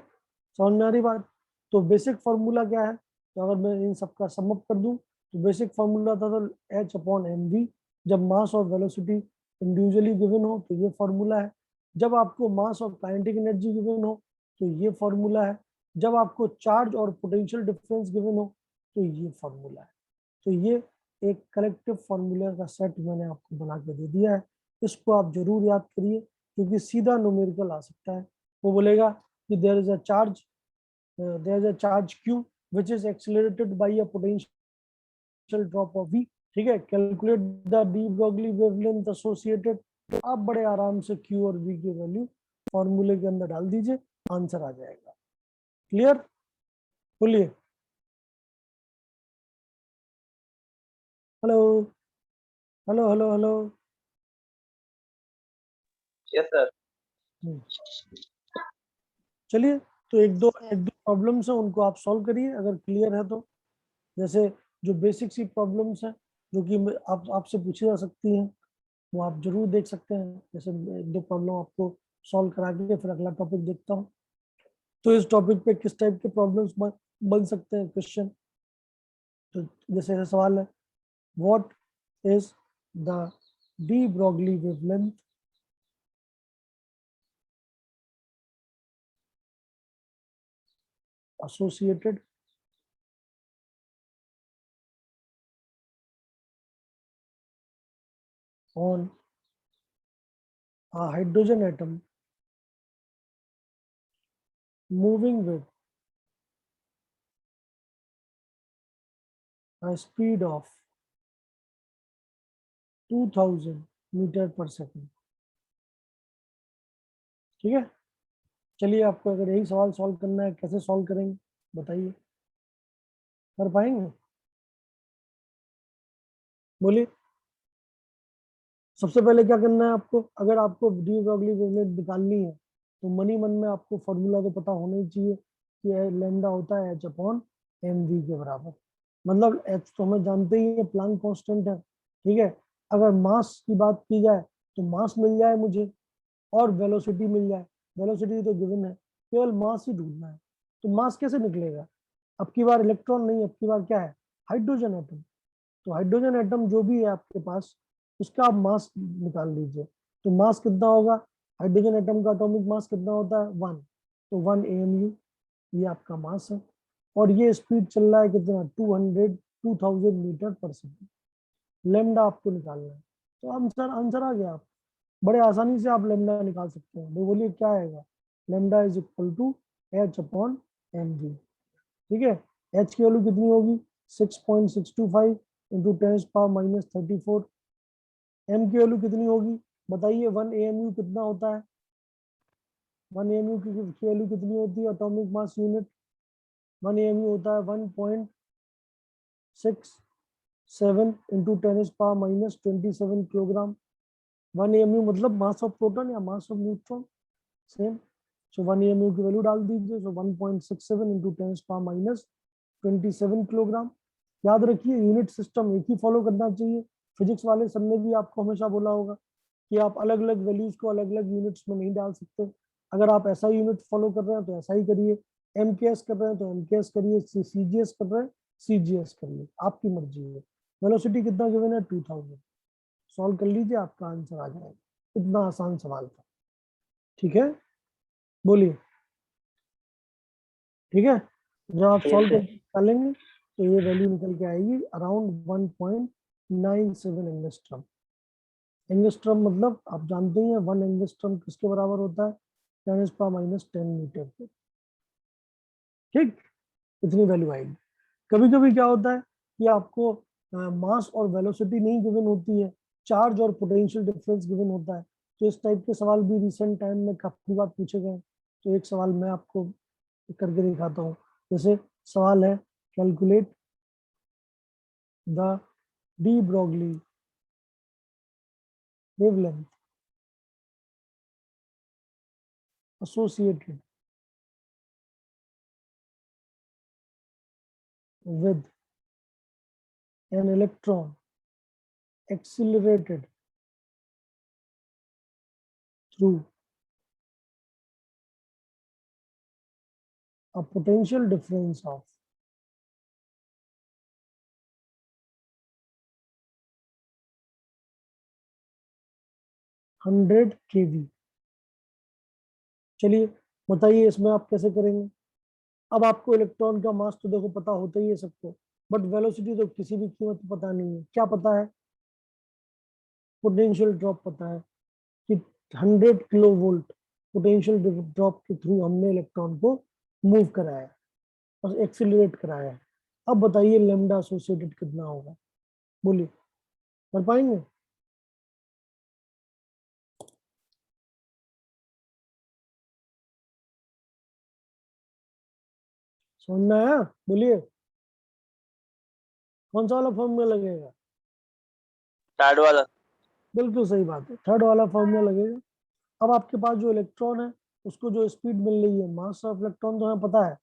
समझ में आ रही बात? तो बेसिक फॉर्मूला क्या है, तो अगर मैं इन सबका समअप कर दूं तो बेसिक फॉर्मूला था तो h/mv, जब मास और वेलोसिटी इंडिविजुअली गिवन हो तो ये फॉर्मूला है, जब आपको मास और काइनेटिक एनर्जी गिवन हो तो ये फॉर्मूला है, जब आपको चार्ज और पोटेंशियल डिफरेंस गिवन हो तो ये फॉर्मूला है। तो ये एक कलेक्टिव फॉर्मूला का सेट मैंने आपको बना के दे दिया है, इसको आप जरूर याद करिए, क्योंकि सीधा न्यूमेरिकल आ सकता है। वो बोलेगा कि there is a charge q which is accelerated by a potential drop of v। ठीक है, calculate the de Broglie wavelength associated. आप बड़े आराम से q और v की वैल्यू फॉर्मूले के अंदर डाल दीजिए, आंसर आ जाएगा। क्लियर? बोलिए, hello hello hello hello. Yes, sir. चलिए, तो एक दो प्रॉब्लम्स है, उनको आप सॉल्व करिए अगर क्लियर है तो। जैसे जो बेसिक सी प्रॉब्लम्स है जो कि आप आपसे पूछी जा सकती हैं, वो आप जरूर देख सकते हैं। जैसे एक दो प्रॉब्लम आपको सॉल्व करा के फिर अगला टॉपिक देखता हूँ। तो इस टॉपिक पे किस टाइप के प्रॉब्लम्स बन सकते हैं क्वेश्चन। तो जैसे ऐसा सवाल है, what is the de Broglie wavelength associated on a hydrogen atom moving with a speed of 2000 metre पर सेकेंड। ठीक है, चलिए आपको अगर यही सवाल सॉल्व करना है, कैसे सॉल्व करेंगे बताइए, कर पाएंगे? बोलिए। सबसे पहले क्या करना है आपको, अगर आपको डी ब्रॉगली वेवलेंथ निकालनी है तो मनी मन में आपको फॉर्मूला तो पता होना ही चाहिए कि लैम्डा होता है h अपॉन mv के बराबर। मतलब h तो हमें जानते ही है, प्लैंक कांस्टेंट है। ठीक है, अगर मास की बात की जाए तो मास मिल जाए मुझे और वेलोसिटी मिल जाए। वेलोसिटी तो गिवन है, केवल मास ही ढूंढना है। तो मास कैसे निकलेगा? अब की बार इलेक्ट्रॉन नहीं, अब की बार क्या है, हाइड्रोजन एटम। तो हाइड्रोजन एटम जो भी है आपके पास, उसका आप मास निकाल लीजिए। तो मास कितना होगा, हाइड्रोजन एटम का एटॉमिक मास कितना होता है, 1। तो 1 AMU ये आपका मास है। और ये स्पीड चल रहा है कितना, 2000 मीटर पर सेकेंड। लेमडा आपको निकालना है। तो आंसर आंसर आ गया। आप बड़े आसानी से आप लेमडा निकाल सकते हैं। तो बोलिए क्या आएगा, lambda is equal to h upon mv। ठीक है, h की वैल्यू कितनी होगी, 6.625 इंटू 10⁻34। m की वैल्यू कितनी होगी बताइए, 1 AMU कितना होता है, 1 AMU की वैल्यू कितनी होती है, एटॉमिक मास यूनिट। 1 AMU होता है 1.67 इंटू 10⁻27 किलोग्राम। 1 AMU मतलब मास ऑफ प्रोटॉन या mass of neutron, same. So 1 AMU की वैल्यू डाल दीजिए। सो 1.67 इंटू 10⁻27 किलोग्राम। याद रखिए यूनिट सिस्टम एक ही फॉलो करना चाहिए। फिजिक्स वाले सर ने भी आपको हमेशा बोला होगा कि आप अलग अलग वैल्यूज को अलग अलग यूनिट्स में नहीं डाल सकते। अगर आप ऐसा यूनिट फॉलो कर रहे हैं तो ऐसा ही करिए, MKS कर रहे हैं तो MKS करिए, CGS कर रहे हैं CGS करिए, आपकी मर्जी है। वेलोसिटी कितना गिवन है, 2000। सॉल्व कर लीजिए, आपका आंसर आ जाएगा। इतना आसान सवाल था। ठीक है, बोलिए। ठीक है, जब आप Yes, सॉल्व sir. कर निकालेंगे तो ये वैल्यू निकल के आएगी अराउंड 1.97 एंगस्ट्रम। एंगस्ट्रम मतलब आप जानते ही हैं 1 एंगस्ट्रम किसके बराबर होता है, 10⁻10 मीटर के। ठीक, इतनी वैल्यू आएगी। कभी कभी क्या होता है कि आपको मास और वेलोसिटी नहीं गिवन होती है, चार्ज और पोटेंशियल डिफरेंस गिवन होता है। तो इस टाइप के सवाल भी रिसेंट टाइम में काफी बार पूछे गए। तो एक सवाल मैं आपको करके दिखाता हूँ। जैसे सवाल है, calculate the de Broglie wavelength associated with an electron accelerated through a potential difference of 100 kV। चलिए बताइए इसमें आप कैसे करेंगे। अब आपको इलेक्ट्रॉन का मास तो देखो पता होता ही है सबको, बट वेलोसिटी तो किसी भी कीमत पर पता नहीं है। क्या पता है, पोटेंशियल ड्रॉप पता है कि 100 किलो वोल्ट पोटेंशियल ड्रॉप के थ्रू हमने इलेक्ट्रॉन को मूव कराया और एक्सीलरेट कराया है। अब बताइए लेमडा एसोसिएटेड कितना होगा, बोलिए, कर पाएंगे? समझ में आया? बोलिए, कौन सा वाला फॉर्मूला लगेगा? थर्ड वाला। बिल्कुल सही बात है, थर्ड वाला फॉर्मूला लगेगा। अब आपके पास जो इलेक्ट्रॉन है उसको जो स्पीड मिल रही है, मास ऑफ इलेक्ट्रॉन तो हमें पता है,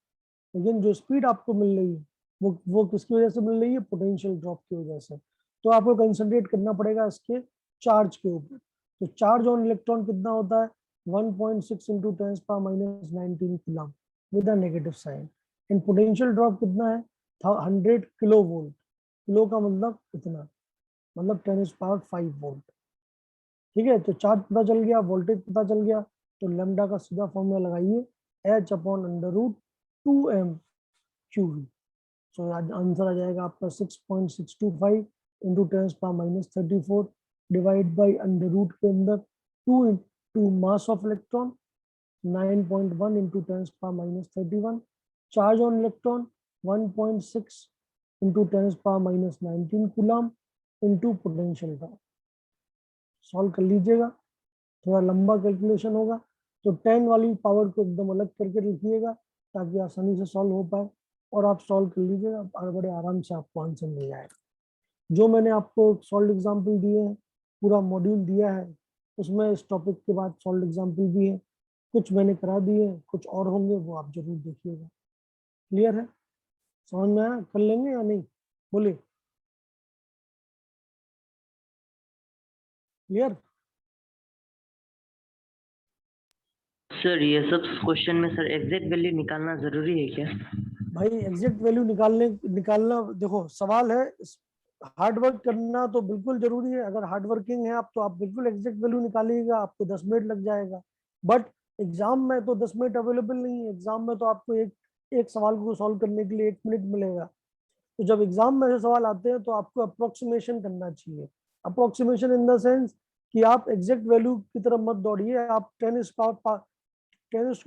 लेकिन जो स्पीड आपको मिल रही है वो किसकी वजह से मिल रही है, पोटेंशियल ड्रॉप की वजह से। तो आपको कंसंट्रेट करना पड़ेगा इसके चार्ज के ऊपर। तो चार्ज ऑन इलेक्ट्रॉन कितना होता है, 1.6 into 10⁻⁹ coulomb with a negative sign. And potential drop कितना है, 100 किलो वोल्ट। किलो का मतलब इतना, मतलब 10⁵ वोल्ट। ठीक है, तो चार्ज पता चल गया, वोल्टेज पता चल गया, तो लैम्डा का सीधा फॉर्मूला लगाइए, H/√2m QV। सो आंसर आ जाएगा आपका 6.625 into 10⁻34 divide by under root के अंदर 2 into mass of electron 9.1 into 10⁻31, charge on electron 1.6 into 10⁻19 coulomb into potential drop. Solve कर लीजिएगा, थोड़ा लंबा कैलकुलेशन होगा, तो 10 वाली पावर को एकदम अलग करके लिखिएगा ताकि आसानी से सॉल्व हो पाए, और आप सॉल्व कर लीजिएगा और बड़े आराम से आपको आंसर मिल जाएगा। जो मैंने आपको सॉल्व एग्जाम्पल दिए हैं, पूरा मॉड्यूल दिया है, उसमें इस टॉपिक के बाद सॉल्व एग्जाम्पल भी है, कुछ मैंने करा दिए, कुछ और होंगे, वो आप जरूर देखिएगा। क्लियर है, समझ में आया, कर लेंगे या नहीं, बोलिए। क्लियर। सर ये सब क्वेश्चन में सर एग्जैक्ट वैल्यू निकालना जरूरी है क्या? भाई एग्जैक्ट वैल्यू निकालना देखो सवाल है, हार्ड वर्क करना तो बिल्कुल जरूरी है। अगर हार्ड वर्किंग है आप तो आप बिल्कुल एग्जैक्ट वैल्यू निकालिएगा, आपको 10 मिनट लग जाएगा। बट एग्जाम में तो 10 मिनट अवेलेबल नहीं है, एग्जाम में तो आपको एक सवाल को सॉल्व करने के लिए 1 मिनट मिलेगा। तो जब एग्जाम में से सवाल आते हैं तो आपको अप्रोक्सीमेशन करना चाहिए। अप्रोक्सीमेशन इन द सेंस कि आप एग्जैक्ट वैल्यू की तरफ मत दौड़िए, आप 10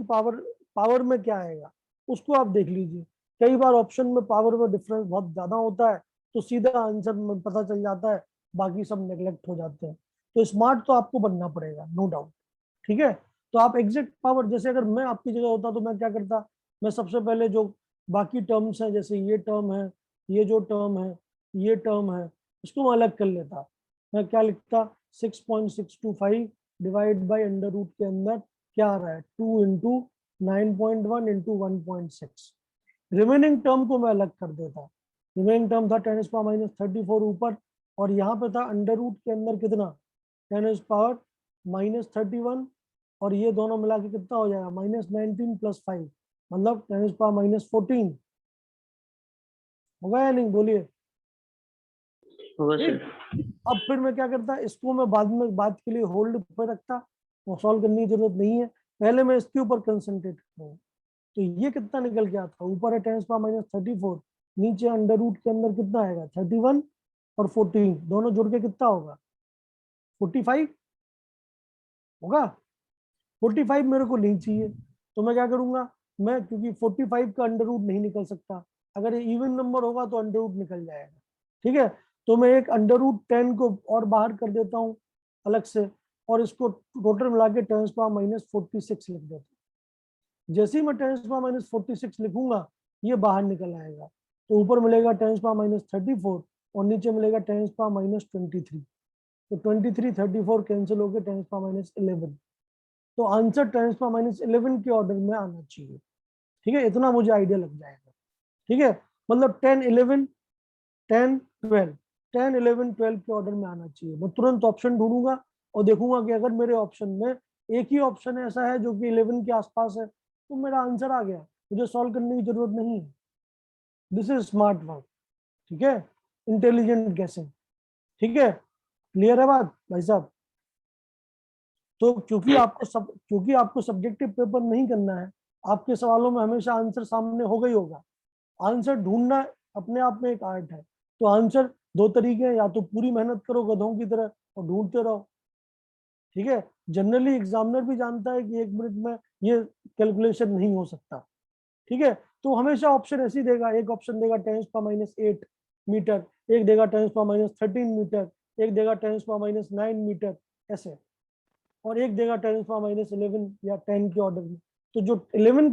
पावर में क्या आएगा उसको आप देख लीजिए। कई बार ऑप्शन में पावर में डिफरेंस बहुत ज्यादा होता है, तो सीधा आंसर में पता चल जाता है, बाकी सब नेग्लेक्ट हो जाते हैं। तो स्मार्ट तो आपको बनना पड़ेगा, नो डाउट। ठीक है, तो आप एग्जैक्ट पावर, जैसे अगर मैं आपकी जगह होता तो मैं क्या करता, मैं सबसे पहले जो बाकी टर्म्स हैं, जैसे ये टर्म है, ये जो टर्म है, ये टर्म है, इसको मैं अलग कर लेता। मैं क्या लिखता, 6.625 डिवाइड बाई अंडर रूट के अंदर क्या आ रहा है, 2 इंटू 9.1 इंटू 1.6। रिमेनिंग टर्म को मैं अलग कर देता। रिमेनिंग टर्म था 10⁻34 ऊपर, और यहाँ पे था अंडर रूट के अंदर कितना, 10⁻31, और ये दोनों मिला के कितना हो जाएगा, -19 + 5, मतलब 10⁻14 होगा या नहीं, बोलिए। होगा ठीक, सर। अब फिर मैं क्या करता, इसको मैं बाद में बात के लिए होल्ड पर रखता, वो सॉल्व करने की जरूरत नहीं है, पहले मैं इसके ऊपर कंसंट्रेट करूँ। तो ये कितना निकल के आता, ऊपर है 10⁻34, नीचे अंडर रूट के अंदर कितना आएगा, 31 और 14, दोनों जुड़ के कितना होगा, 45 होगा। 45 मेरे को नहीं चाहिए, तो मैं क्या करूंगा, मैं क्योंकि 45 का अंडर रूट नहीं निकल सकता, अगर ये इवन नंबर होगा तो अंडर रूट निकल जाएगा। ठीक है, तो मैं एक अंडर रूट 10 को और बाहर कर देता हूँ अलग से, और इसको टोटल मिला के 10⁻46 लिख देता हूँ। जैसे ही मैं 10⁻46 लिखूंगा, ये बाहर निकल आएगा, तो ऊपर मिलेगा 10⁻34 और नीचे मिलेगा 10⁻23। तो 23 34 कैंसिल हो गए, 10⁻11। तो आंसर 10⁻11 के ऑर्डर में आना चाहिए। ठीक है, इतना मुझे आइडिया लग जाएगा। ठीक है, मतलब 10 11 10 12 10 11 12 के ऑर्डर में आना चाहिए। मैं तुरंत ऑप्शन ढूंढूंगा और देखूंगा कि अगर मेरे ऑप्शन में एक ही ऑप्शन ऐसा है जो कि 11 के आसपास है, तो मेरा आंसर आ गया, मुझे सॉल्व करने की जरूरत नहीं है। This is smart work. ठीक है, इंटेलिजेंट गैसिंग। ठीक है, क्लियर है बात भाई साहब। तो क्योंकि आपको सब्जेक्टिव पेपर नहीं करना है, आपके सवालों में हमेशा आंसर सामने होगा ही होगा। आंसर ढूंढना अपने आप में एक आर्ट है। तो आंसर दो तरीके हैं, या तो पूरी मेहनत करो गधों की तरह और ढूंढते रहो। ठीक है, जनरली एग्जामिनर भी जानता है कि 1 मिनट में ये कैलकुलेशन नहीं हो सकता। ठीक है, तो हमेशा ऑप्शन ऐसे ही देगा, एक ऑप्शन देगा 10⁻8 मीटर, एक देगा 10⁻13 मीटर, एक देगा 10⁻9 मीटर, ऐसे, और एक देगा 10⁻11 या 10 के ऑर्डर में। तो जो 11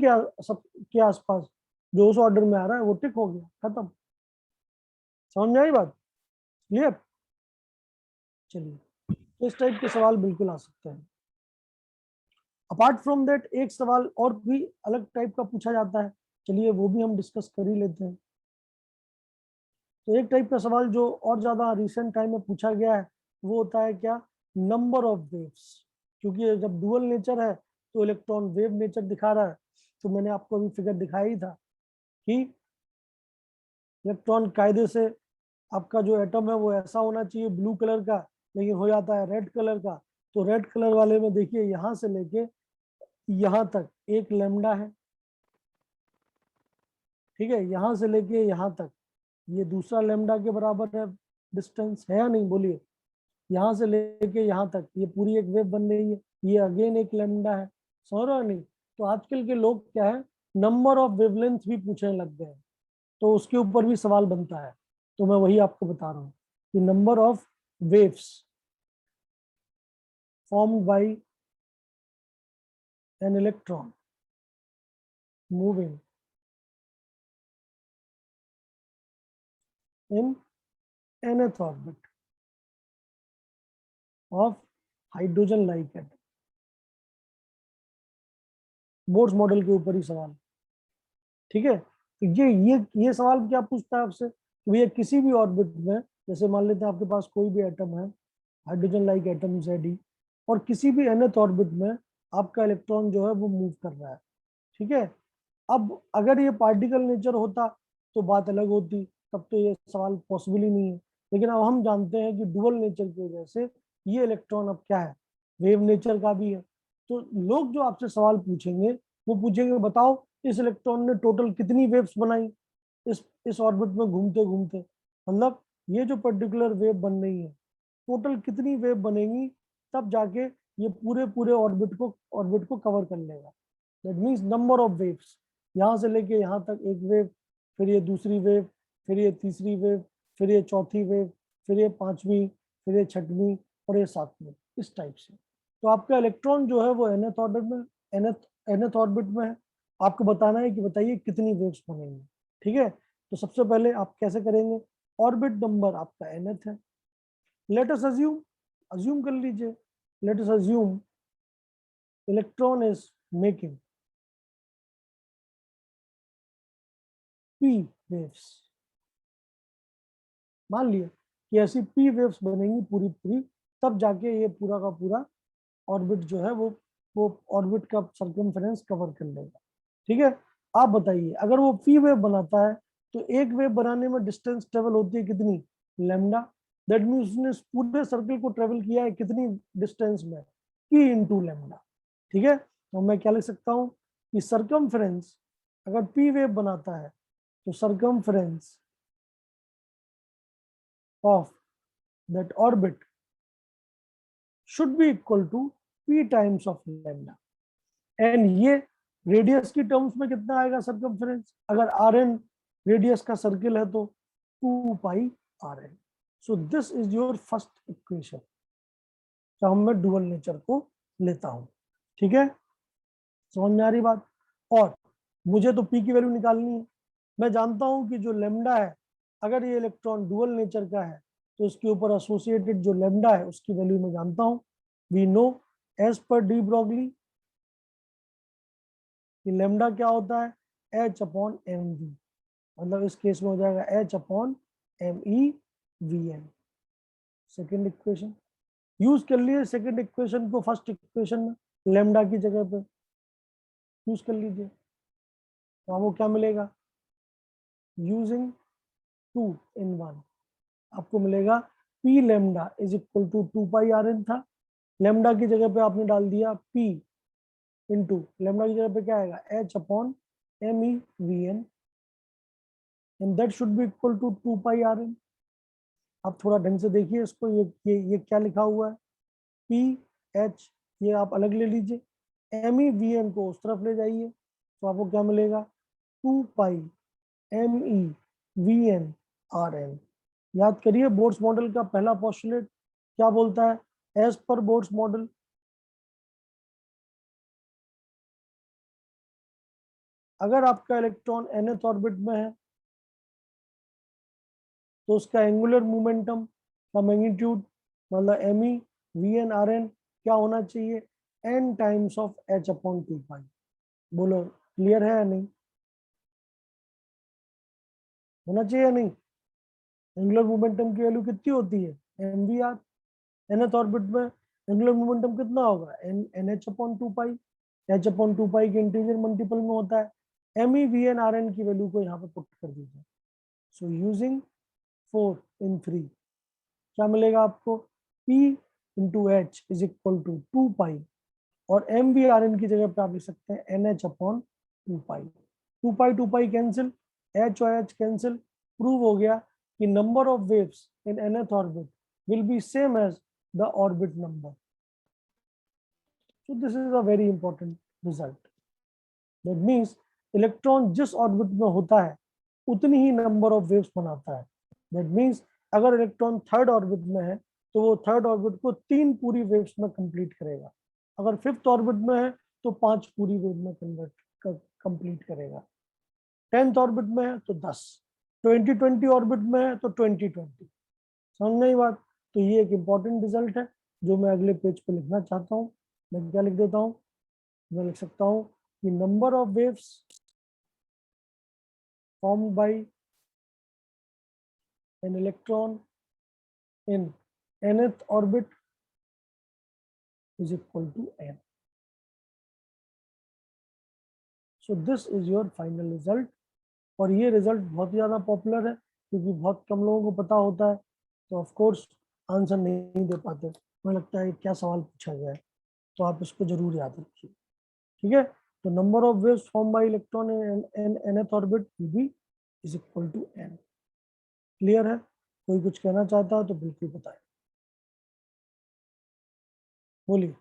के आसपास जो उस ऑर्डर में आ रहा है वो टिक हो गया, खत्म। समझ में आई बात, क्लियर। चलिए, तो इस टाइप के सवाल बिल्कुल आ सकते हैं। अपार्ट फ्रॉम दैट एक सवाल और भी अलग टाइप का पूछा जाता है, चलिए वो भी हम डिस्कस कर ही लेते हैं। तो एक टाइप का सवाल जो और ज्यादा रिसेंट टाइम में पूछा गया है वो होता है क्या, नंबर ऑफ वेव्स। क्योंकि जब डुअल नेचर है तो इलेक्ट्रॉन वेव नेचर दिखा रहा है, तो मैंने आपको अभी फिगर दिखाया ही था कि इलेक्ट्रॉन कायदे से आपका जो एटम है वो ऐसा होना चाहिए ब्लू कलर का, लेकिन हो जाता है रेड कलर का। तो रेड कलर वाले में देखिए यहां से लेके यहां तक एक लैम्डा है, ठीक है, यहां से लेके यहां तक ये दूसरा लैम्डा के बराबर है डिस्टेंस, है या नहीं बोलिए। यहाँ से लेके यहाँ तक ये पूरी एक वेव बन रही है, ये अगेन एक लैम्डा है, समझ रहे हो नहीं। तो आजकल के लोग क्या है, नंबर ऑफ वेवलेंथ भी पूछने लग गए हैं, तो उसके ऊपर भी सवाल बनता है। तो मैं वही आपको बता रहा हूँ कि number of waves formed by an electron moving in nth orbit of hydrogen like atom। Bohr's model के ऊपर ही सवाल, ठीक है। तो ये सवाल क्या पूछता है आपसे कि भैया किसी भी ऑर्बिट में, जैसे मान लेते हैं आपके पास कोई भी एटम है, हाइड्रोजन लाइक एटम Z, और किसी भी nth ऑर्बिट में आपका इलेक्ट्रॉन जो है वो मूव कर रहा है, ठीक है। अब अगर ये पार्टिकल नेचर होता तो बात अलग होती, तब तो ये सवाल पॉसिबल ही नहीं है। लेकिन अब हम जानते हैं कि डुअल नेचर की वजह से ये इलेक्ट्रॉन अब क्या है, वेव नेचर का भी है। तो लोग जो आपसे सवाल पूछेंगे वो पूछेंगे बताओ इस इलेक्ट्रॉन ने टोटल कितनी वेव्स बनाई इस ऑर्बिट में घूमते घूमते, मतलब ये जो पर्टिकुलर वेव बन रही है टोटल कितनी वेव बनेगी, तब जाके ये पूरे पूरे ऑर्बिट को कवर कर लेगा। That means number of waves, यहाँ से लेके यहाँ तक एक वेव, फिर ये दूसरी वेव, फिर ये तीसरी वेव, फिर ये चौथी वेव, फिर ये पांचवी, फिर ये छठवीं और ये सातवीं, इस टाइप से। तो आपका इलेक्ट्रॉन जो है वो nth ऑर्बिट में nth ऑर्बिट में है, आपको बताना है कि बताइए कितनी वेव्स बनेंगी, ठीक है। तो सबसे पहले आप कैसे करेंगे, ऑर्बिट नंबर आपका nth है, लेट अस अज्यूम कर लीजिए, let us assume electron is making p waves. मान लिया कि ऐसी p वेव्स बनेंगी पूरी पूरी, तब जाके ये पूरा का पूरा ऑर्बिट जो है वो ऑर्बिट का सर्कमफेरेंस कवर कर लेगा, ठीक है। आप बताइए अगर वो p वेव बनाता है तो एक वेव बनाने में डिस्टेंस ट्रेवल होती है कितनी, लैम्डा। दैट मीन्स उसने पूरे सर्कल को ट्रेवल किया है कितनी डिस्टेंस में, p इंटू लैम्डा, ठीक है। तो मैं क्या लिख सकता हूँ कि सर्कमफेरेंस अगर p वेव बनाता है तो circumference of that orbit should be equal to p times of lambda। and ये रेडियस की टर्म्स में कितना आएगा सर्कमफेरेंस, अगर rn रेडियस का सर्किल है तो 2 पाई rn। So this is your first equation जब मैं डुअल नेचर को लेता हूं, ठीक है, समझ में आ रही बात। और मुझे तो p की वैल्यू निकालनी है, मैं जानता हूं कि जो लैम्डा है अगर ये इलेक्ट्रॉन डुअल नेचर का है तो इसके ऊपर एसोसिएटेड जो लैम्डा है उसकी वैल्यू मैं जानता हूं। We know as per de Broglie कि लैम्डा क्या होता है h अपॉन एम वी, मतलब इस केस में हो जाएगा h upon M E V N. Second equation use कर लिए, सेकेंड इक्वेशन को फर्स्ट इक्वेशन में लैम्डा की जगह पे यूज कर लीजिए, तो आपको क्या मिलेगा, यूजिंग 2 in 1 आपको मिलेगा p lambda is equal to 2 pi R N था, लैम्डा की जगह पे आपने डाल दिया p इंटू लैम्डा की जगह पे क्या आएगा h upon M E V N, and that should be equal to 2 pi R N. आप थोड़ा ढंग से देखिए इसको, ये क्या लिखा हुआ है, पी एच ये आप अलग ले लीजिए, एम ई वी एन को उस तरफ ले जाइए, तो आपको क्या मिलेगा 2 pi M E V N R N. याद करिए बोर्ड्स मॉडल का पहला पोस्टुलेट क्या बोलता है, एज पर बोर्ड्स मॉडल अगर आपका इलेक्ट्रॉन nth ऑर्बिट में है तो उसका एंगुलर मोमेंटम का मैग्नीट्यूड मतलब M E V N R N क्या होना चाहिए, n times of h upon 2 pi. बोलो क्लियर है या नहीं? होना चाहिए या नहीं? एंगुलर मोमेंटम की वैल्यू कितनी होती है? mvr। nth ऑर्बिट में एंगुलर मोमेंटम कितना होगा? nh अपॉन 2 पाई। h अपॉन 2 पाई के इंटीजर मल्टीपल में होता है। me v n r n की वैल्यू को यहाँ पे पुट कर दीजिए। सो यूजिंग 4 in 3 क्या मिलेगा आपको? P into H is equal to 2 pi, और एम वी आर एन की जगह पे आप लिख सकते हैं N H upon 2 pi. 2 pi cancel, H और एच कैंसिल। प्रूव हो गया कि number of waves in nth orbit will be same as the orbit number. So this is a very important result. That means electron जिस orbit में होता है उतनी ही number of waves बनाता है। That means अगर इलेक्ट्रॉन थर्ड ऑर्बिट में है तो वो थर्ड ऑर्बिट को 3 पूरी वेव्स में कंप्लीट करेगा। अगर फिफ्थ ऑर्बिट में है तो 5 पूरी वेव में कंप्लीट करेगा। 10th ऑर्बिट में है तो 10, 2020 ऑर्बिट में है तो 2020। समझ नहीं बात? तो ये एक इंपॉर्टेंट रिजल्ट है जो मैं अगले पेज पे लिखना चाहता हूँ। मैं क्या लिख देता हूँ? मैं लिख सकता हूँ कि number of waves formed by an electron in nth orbit is equal to n. So this is your final result. और ये रिजल्ट बहुत ज़्यादा पॉपुलर है क्योंकि बहुत कम लोगों को पता होता है, तो ऑफ कोर्स आंसर नहीं दे पाते। मुझे लगता है क्या सवाल पूछा गया है, तो आप इसको जरूर याद रखिए। ठीक है, तो number of waves form by electron in nth orbit भी is equal to n। Clear है? कोई कुछ कहना चाहता है तो बिल्कुल बताएं, बोलिए।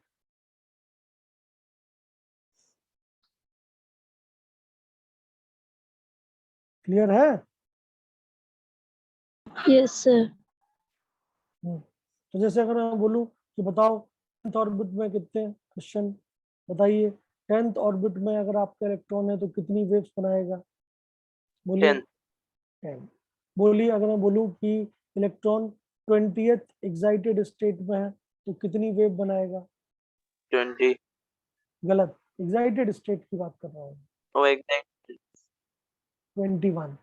क्लियर है? Yes, sir. तो जैसे अगर मैं बोलूं कि बताओ 10th ऑर्बिट में कितने, क्वेश्चन बताइए 10th ऑर्बिट में अगर आपका इलेक्ट्रॉन है तो कितनी वेव्स बनाएगा? बोलिए। 10 10। बोलिए अगर मैं बोलूं कि इलेक्ट्रॉन 20th एक्साइटेड स्टेट में है तो कितनी वेव बनाएगा? 20 गलत, एक्साइटेड स्टेट की बात कर रहा हूँ। ओ एग्जैक्ट 21,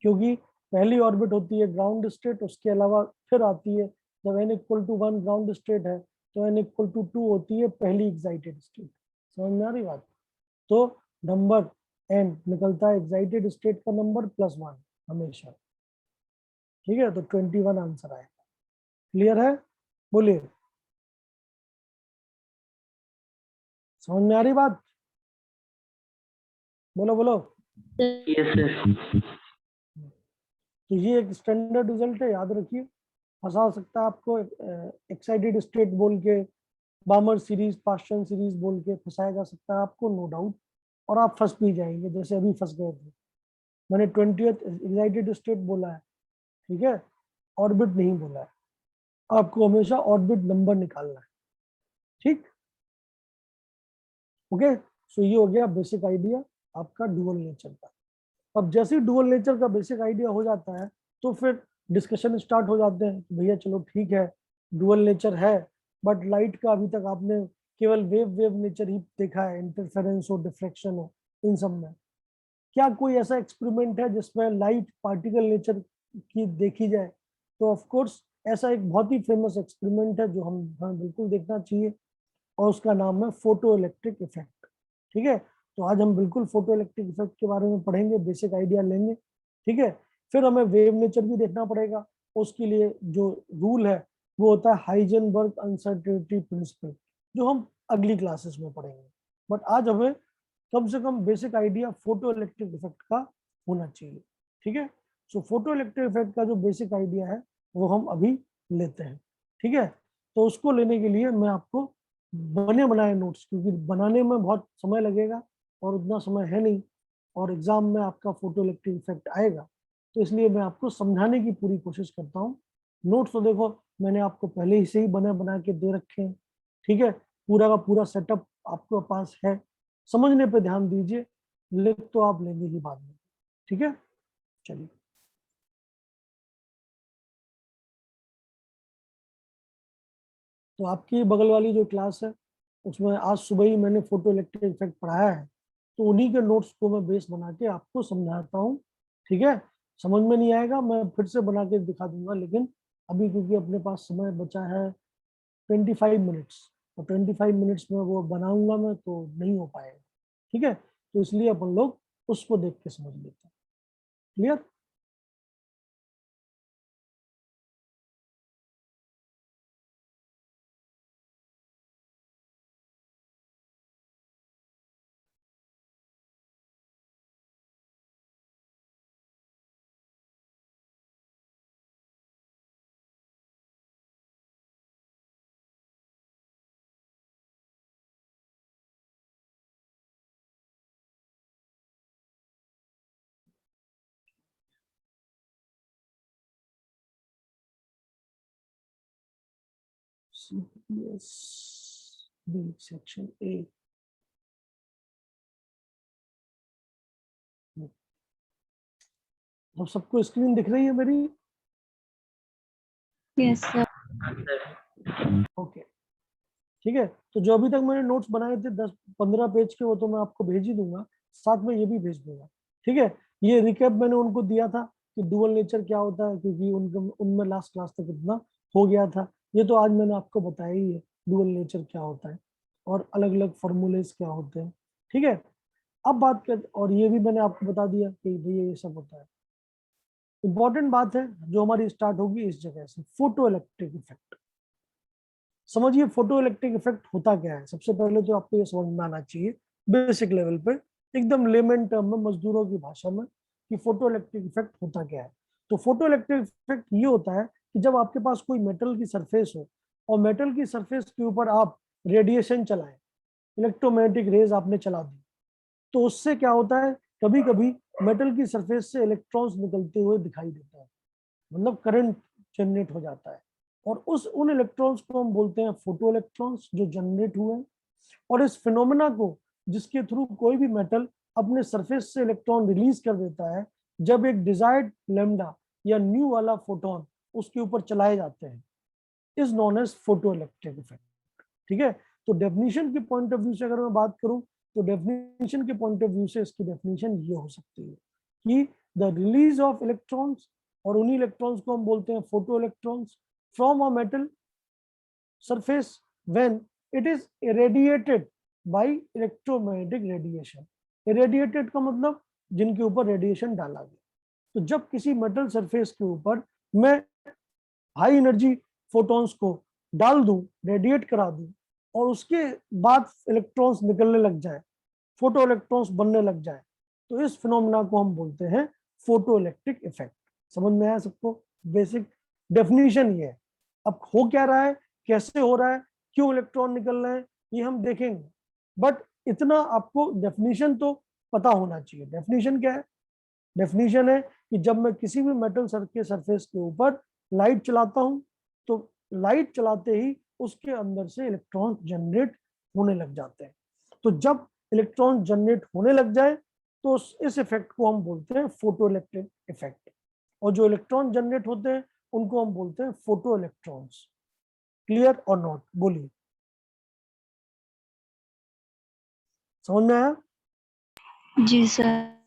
क्योंकि पहली ऑर्बिट होती है ग्राउंड स्टेट, उसके अलावा फिर आती है जब n equal to 1 ground state है तो n इक्वल टू 2 होती है पहली एक्साइटेड स्टेट। समझ में आ रही बात? तो नंबर n निकलता है एक्साइटेड स्टेट का नंबर प्लस 1 हमेशा। ठीक है, तो 21 आंसर आएगा। क्लियर है? बोलिए, समझ में आ रही बात? बोलो बोलो। Yes, sir. तो ये एक स्टैंडर्ड रिजल्ट है, याद रखिए। फंसा सकता है आपको एक्साइटेड स्टेट बोल के, बामर सीरीज, पास्चन सीरीज बोल के फंसाया जा सकता है आपको, नो डाउट। और आप फंस भी जाएंगे जैसे अभी फंस गए थे। मैंने 20th एक्साइटेड स्टेट बोला है, ठीक है, ऑर्बिट नहीं बोला है। आपको हमेशा ऑर्बिट नंबर निकालना है। ठीक, ओके। सो ये हो गया बेसिक आइडिया आपका डुअल नेचर का। अब जैसे ही डुअल नेचर का बेसिक आइडिया हो जाता है तो फिर डिस्कशन स्टार्ट हो जाते हैं कि भैया चलो ठीक है, डुअल नेचर है, बट लाइट का अभी तक आपने केवल वेव वेव नेचर ही देखा है, इंटरफेरेंस हो, डिफ्रैक्शन हो, इन सब में। क्या कोई ऐसा एक्सपेरिमेंट है जिसमें लाइट पार्टिकल नेचर की देखी जाए? तो ऑफ कोर्स ऐसा एक बहुत ही फेमस एक्सपेरिमेंट है जो हमें बिल्कुल देखना चाहिए, और उसका नाम है फोटो इलेक्ट्रिक इफेक्ट। ठीक है, तो आज हम बिल्कुल फोटो इलेक्ट्रिक इफेक्ट के बारे में पढ़ेंगे, बेसिक आइडिया लेंगे। ठीक है, फिर हमें वेव नेचर भी देखना पड़ेगा। उसके लिए जो रूल है वो होता है हाइजेनबर्ग अनसर्टेनिटी प्रिंसिपल, जो हम अगली क्लासेस में पढ़ेंगे। बट आज हमें कम से कम basic idea photoelectric effect का होना चाहिए। ठीक है, सो फोटो इलेक्ट्रिक इफेक्ट का जो बेसिक आइडिया है वो हम अभी लेते हैं। ठीक है, तो उसको लेने के लिए मैं आपको बने बनाए नोट्स, क्योंकि बनाने में बहुत समय लगेगा और उतना समय है नहीं, और एग्जाम में आपका फोटो इलेक्ट्रिक इफेक्ट आएगा, तो इसलिए मैं आपको समझाने की पूरी कोशिश करता हूँ। नोट्स तो देखो मैंने आपको पहले ही से ही बना बना के दे रखे हैं। ठीक है, पूरा का पूरा सेटअप आपके पास है, समझने पे ध्यान दीजिए, लिख तो आप लेंगे ही बाद में। ठीक है, चलिए। तो आपकी बगल वाली जो क्लास है उसमें आज सुबह ही मैंने फोटो इलेक्ट्रिक इफेक्ट पढ़ाया है, तो उन्हीं के नोट्स को मैं बेस बना के आपको समझाता हूँ। ठीक है, समझ में नहीं आएगा मैं फिर से बना के दिखा दूंगा, लेकिन अभी क्योंकि अपने पास समय बचा है 25 मिनट्स, और 25 मिनट्स में वो बनाऊंगा मैं तो नहीं हो पाएगा। ठीक है, तो इसलिए अपन लोग उसको देख के समझ लेते हैं। Clear? CPS B section A। अब सबको स्क्रीन दिख रही है मेरी? Yes, sir. हाँ सर। ओके, ठीक है। तो जो अभी तक मैंने नोट्स बनाए थे 10-15 पेज के, वो तो मैं आपको भेज ही दूंगा, साथ में ये भी भेज दूंगा। ठीक है, ये रिकैप मैंने उनको दिया था कि डुअल नेचर क्या होता है, क्योंकि उनमें लास्ट क्लास तक इतना हो गया था। ये तो आज मैंने आपको बताया ही है डुअल नेचर क्या होता है और अलग अलग फॉर्मूलेस क्या होते हैं। ठीक है, अब बात कर, और ये भी मैंने आपको बता दिया कि भैया ये सब होता है। इंपॉर्टेंट बात है जो हमारी स्टार्ट होगी इस जगह से, फोटो इलेक्ट्रिक इफेक्ट। समझिए फोटो इलेक्ट्रिक इफेक्ट होता क्या है। सबसे पहले तो आपको ये समझ में आना चाहिए बेसिक लेवल पे, एकदम लेमन टर्म में, मजदूरों की भाषा में, कि फोटो इलेक्ट्रिक इफेक्ट होता क्या है। तो फोटो इलेक्ट्रिक इफेक्ट ये होता है कि जब आपके पास कोई मेटल की सरफेस हो और मेटल की सरफेस के ऊपर आप रेडिएशन चलाएं, इलेक्ट्रोमैग्नेटिक रेज आपने चला दी, तो उससे क्या होता है, कभी कभी मेटल की सरफेस से इलेक्ट्रॉन्स निकलते हुए दिखाई देता है, मतलब करंट जनरेट हो जाता है। और उन इलेक्ट्रॉन्स को हम बोलते हैं फोटो इलेक्ट्रॉन्स जो जनरेट हुए हैं। और इस फिनोमेना को, जिसके थ्रू कोई भी मेटल अपने सरफेस से इलेक्ट्रॉन रिलीज कर देता है, जब एक डिजायर्ड लैम्डा या न्यू वाला फोटोन उसके ऊपर चलाए जाते हैं, is known as photoelectric effect. ठीक है, तो डेफिनेशन के पॉइंट ऑफ व्यू से अगर मैं बात करूं, तो डेफिनेशन के पॉइंट ऑफ व्यू से इसकी डेफिनेशन ये हो सकती है कि द रिलीज ऑफ इलेक्ट्रॉन्स, और उन्हीं इलेक्ट्रॉन्स को हम बोलते हैं photo electrons, from a metal surface when it is irradiated by electromagnetic radiation। irradiated का मतलब जिनके ऊपर रेडिएशन डाला गया। तो जब किसी मेटल सरफेस के ऊपर मैं हाई एनर्जी फोटॉन्स को डाल दूं, रेडिएट करा दूं, और उसके बाद इलेक्ट्रॉन्स निकलने लग जाए, फोटो इलेक्ट्रॉन्स बनने लग जाए, तो इस फिनोमेना को हम बोलते हैं फोटो इलेक्ट्रिक इफेक्ट। समझ में आया सबको? बेसिक डेफिनेशन ये है। अब हो क्या रहा है, कैसे हो रहा है, क्यों इलेक्ट्रॉन निकल रहे हैं, ये हम देखेंगे, बट इतना आपको डेफिनेशन तो पता होना चाहिए। डेफिनेशन क्या है? डेफिनेशन है कि जब मैं किसी भी मेटल के सरफेस के ऊपर लाइट चलाता हूं, तो लाइट चलाते ही उसके अंदर से इलेक्ट्रॉन जनरेट होने लग जाते हैं। तो जब इलेक्ट्रॉन जनरेट होने लग जाए, तो इस इफेक्ट को हम बोलते हैं फोटो इलेक्ट्रिक इफेक्ट। और जो इलेक्ट्रॉन जनरेट होते हैं उनको हम बोलते हैं फोटो इलेक्ट्रॉन्स। क्लियर और नॉट? बोलिए, समझ में आया? जी सर।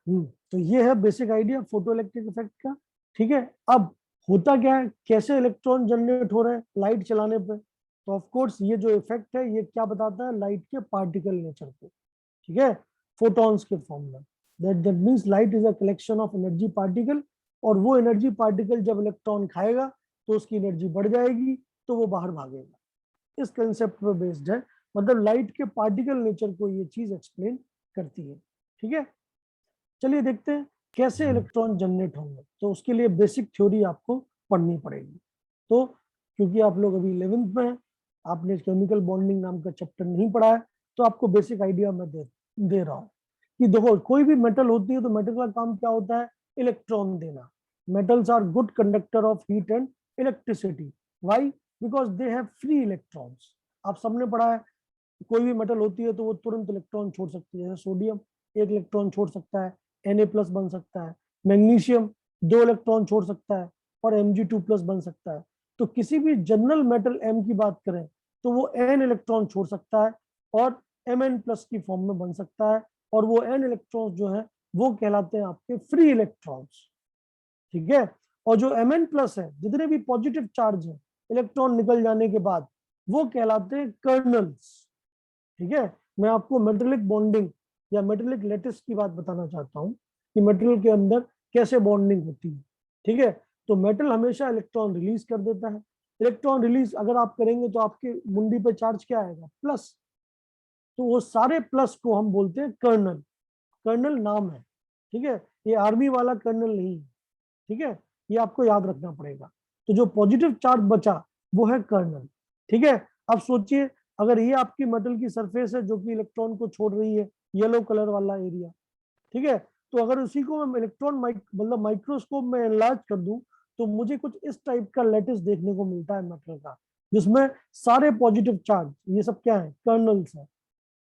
तो ये है basic idea photoelectric effect का। ठीक है, अब होता क्या है, कैसे इलेक्ट्रॉन जनरेट हो रहे हैं लाइट चलाने पे? तो ऑफ कोर्स ये जो इफेक्ट है ये क्या बताता है, लाइट के पार्टिकल नेचर को। ठीक है, फोटॉन्स के फॉर्म में, that means light is a collection of energy particle, और वो एनर्जी पार्टिकल जब इलेक्ट्रॉन खाएगा तो उसकी एनर्जी बढ़ जाएगी, तो वो बाहर भागेगा। इस कंसेप्ट पे बेस्ड है, मतलब लाइट के पार्टिकल नेचर को ये चीज एक्सप्लेन करती है। ठीक है, चलिए देखते हैं कैसे इलेक्ट्रॉन जनरेट होंगे। तो उसके लिए बेसिक थ्योरी आपको पढ़नी पड़ेगी। तो क्योंकि आप लोग अभी 11th में हैं, आपने केमिकल बॉन्डिंग नाम का चैप्टर नहीं पढ़ा है, तो आपको बेसिक आइडिया मैं दे रहा हूँ कि देखो कोई भी मेटल होती है तो मेटल का काम क्या होता है, इलेक्ट्रॉन देना। Metals are good conductor of heat and electricity. Why? Because they have free electrons. आप सबने पढ़ा है कोई भी मेटल होती है तो वो तुरंत इलेक्ट्रॉन छोड़ सकती है। जैसे सोडियम एक इलेक्ट्रॉन छोड़ सकता है, Na+ बन सकता है। मैग्नीशियम 2 इलेक्ट्रॉन छोड़ सकता है और Mg2+ बन सकता है। तो किसी भी जनरल मेटल M की बात करें तो वो n इलेक्ट्रॉन छोड़ सकता है और Mn+ की फॉर्म में बन सकता है, और वो n इलेक्ट्रॉन्स जो है वो कहलाते हैं आपके फ्री इलेक्ट्रॉन्स। ठीक है, और जो Mn+ है, जितने भी पॉजिटिव चार्ज है इलेक्ट्रॉन निकल जाने के बाद, वो कहलाते हैं कर्नल्स। ठीक है, मैं आपको मेटेलिक बॉन्डिंग या मेटेलिक लैटिस की बात बताना चाहता हूँ कि मेटल के अंदर कैसे बॉन्डिंग होती है। ठीक है, तो मेटल हमेशा इलेक्ट्रॉन रिलीज कर देता है। इलेक्ट्रॉन रिलीज अगर आप करेंगे तो आपके मुंडी पे चार्ज क्या आएगा? प्लस। तो वो सारे प्लस को हम बोलते हैं कर्नल। कर्नल नाम है, ठीक है, ये आर्मी वाला कर्नल नहीं है। ठीक है, ये आपको याद रखना पड़ेगा। तो जो पॉजिटिव चार्ज बचा वो है कर्नल। ठीक है, अब सोचिए अगर ये आपकी मेटल की सरफेस है जो कि इलेक्ट्रॉन को छोड़ रही है, येलो कलर वाला एरिया। ठीक है, तो अगर उसी को मैं इलेक्ट्रॉन मतलब माइक्रोस्कोप में एनलार्ज कर दूं तो मुझे कुछ इस टाइप का लैटिस देखने को मिलता है मेटल का, जिसमें सारे पॉजिटिव चार्ज, ये सब क्या है? कर्नल्स है।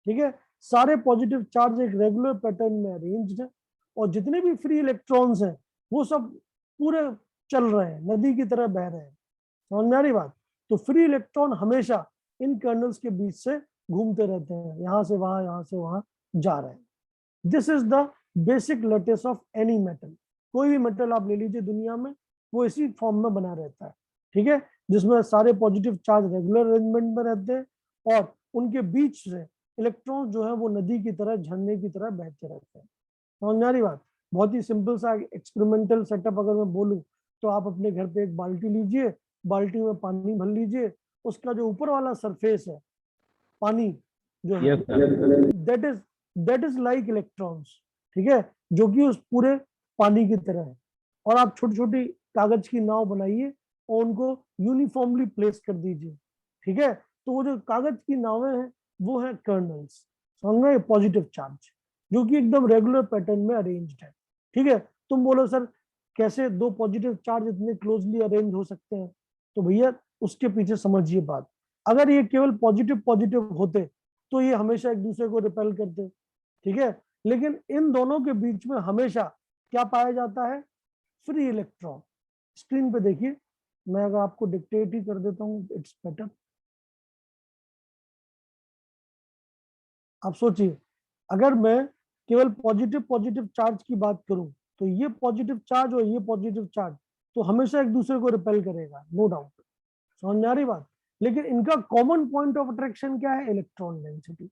ठीक है, सारे पॉजिटिव चार्ज एक रेगुलर पैटर्न में अरेंज्ड है, और जितने भी फ्री इलेक्ट्रॉन्स हैं वो सब पूरे चल रहे हैं, नदी की तरह बह रहे हैं। समझ में आ रही बात? तो फ्री इलेक्ट्रॉन हमेशा इन कर्नल्स के बीच से घूमते रहते हैं, यहां से वहां, यहां से वहां जा रहे हैं। This is the basic lattice of any metal. कोई भी मेटल आप ले लीजिए दुनिया में, वो इसी फॉर्म में बना रहता है। ठीक है, जिसमें सारे पॉजिटिव चार्ज रेगुलर अरेंजमेंट में रहते हैं और उनके बीच से इलेक्ट्रॉन जो है वो नदी की तरह, झरने की तरह बहते रहते हैं। समझ में आ रही बात? बहुत ही सिंपल सा एक्सपेरिमेंटल सेटअप अगर मैं बोलूं तो आप अपने घर पे एक बाल्टी लीजिए, बाल्टी में पानी भर लीजिए, उसका जो ऊपर वाला सरफेस है पानी जो है, दैट इज लाइक इलेक्ट्रॉन्स। ठीक है, जो कि उस पूरे पानी की तरह है। और आप छोटी छोटी कागज की नाव बनाइए और उनको यूनिफॉर्मली प्लेस कर दीजिए। ठीक है, तो वो जो कागज की नावें हैं वो है कर्नल्स। समझ में? पॉजिटिव चार्ज जो कि एकदम रेगुलर पैटर्न में अरेंज्ड है। ठीक है, तुम बोलो सर कैसे दो पॉजिटिव चार्ज इतने क्लोजली अरेंज हो सकते हैं? तो भैया उसके पीछे समझिए बात। अगर ये केवल पॉजिटिव पॉजिटिव होते तो ये हमेशा एक दूसरे को रिपेल करते। ठीक है, लेकिन इन दोनों के बीच में हमेशा क्या पाया जाता है? Free electron. स्क्रीन पे देखिए, मैं अगर आपको डिक्टेट ही कर देता हूं, इट्स बेटर। आप सोचिए अगर मैं केवल पॉजिटिव पॉजिटिव चार्ज की बात करूं तो ये पॉजिटिव चार्ज और ये पॉजिटिव चार्ज तो हमेशा एक दूसरे को रिपेल करेगा, नो डाउट। समझ में आ रही बात? लेकिन इनका कॉमन पॉइंट ऑफ अट्रैक्शन क्या है? Electron density.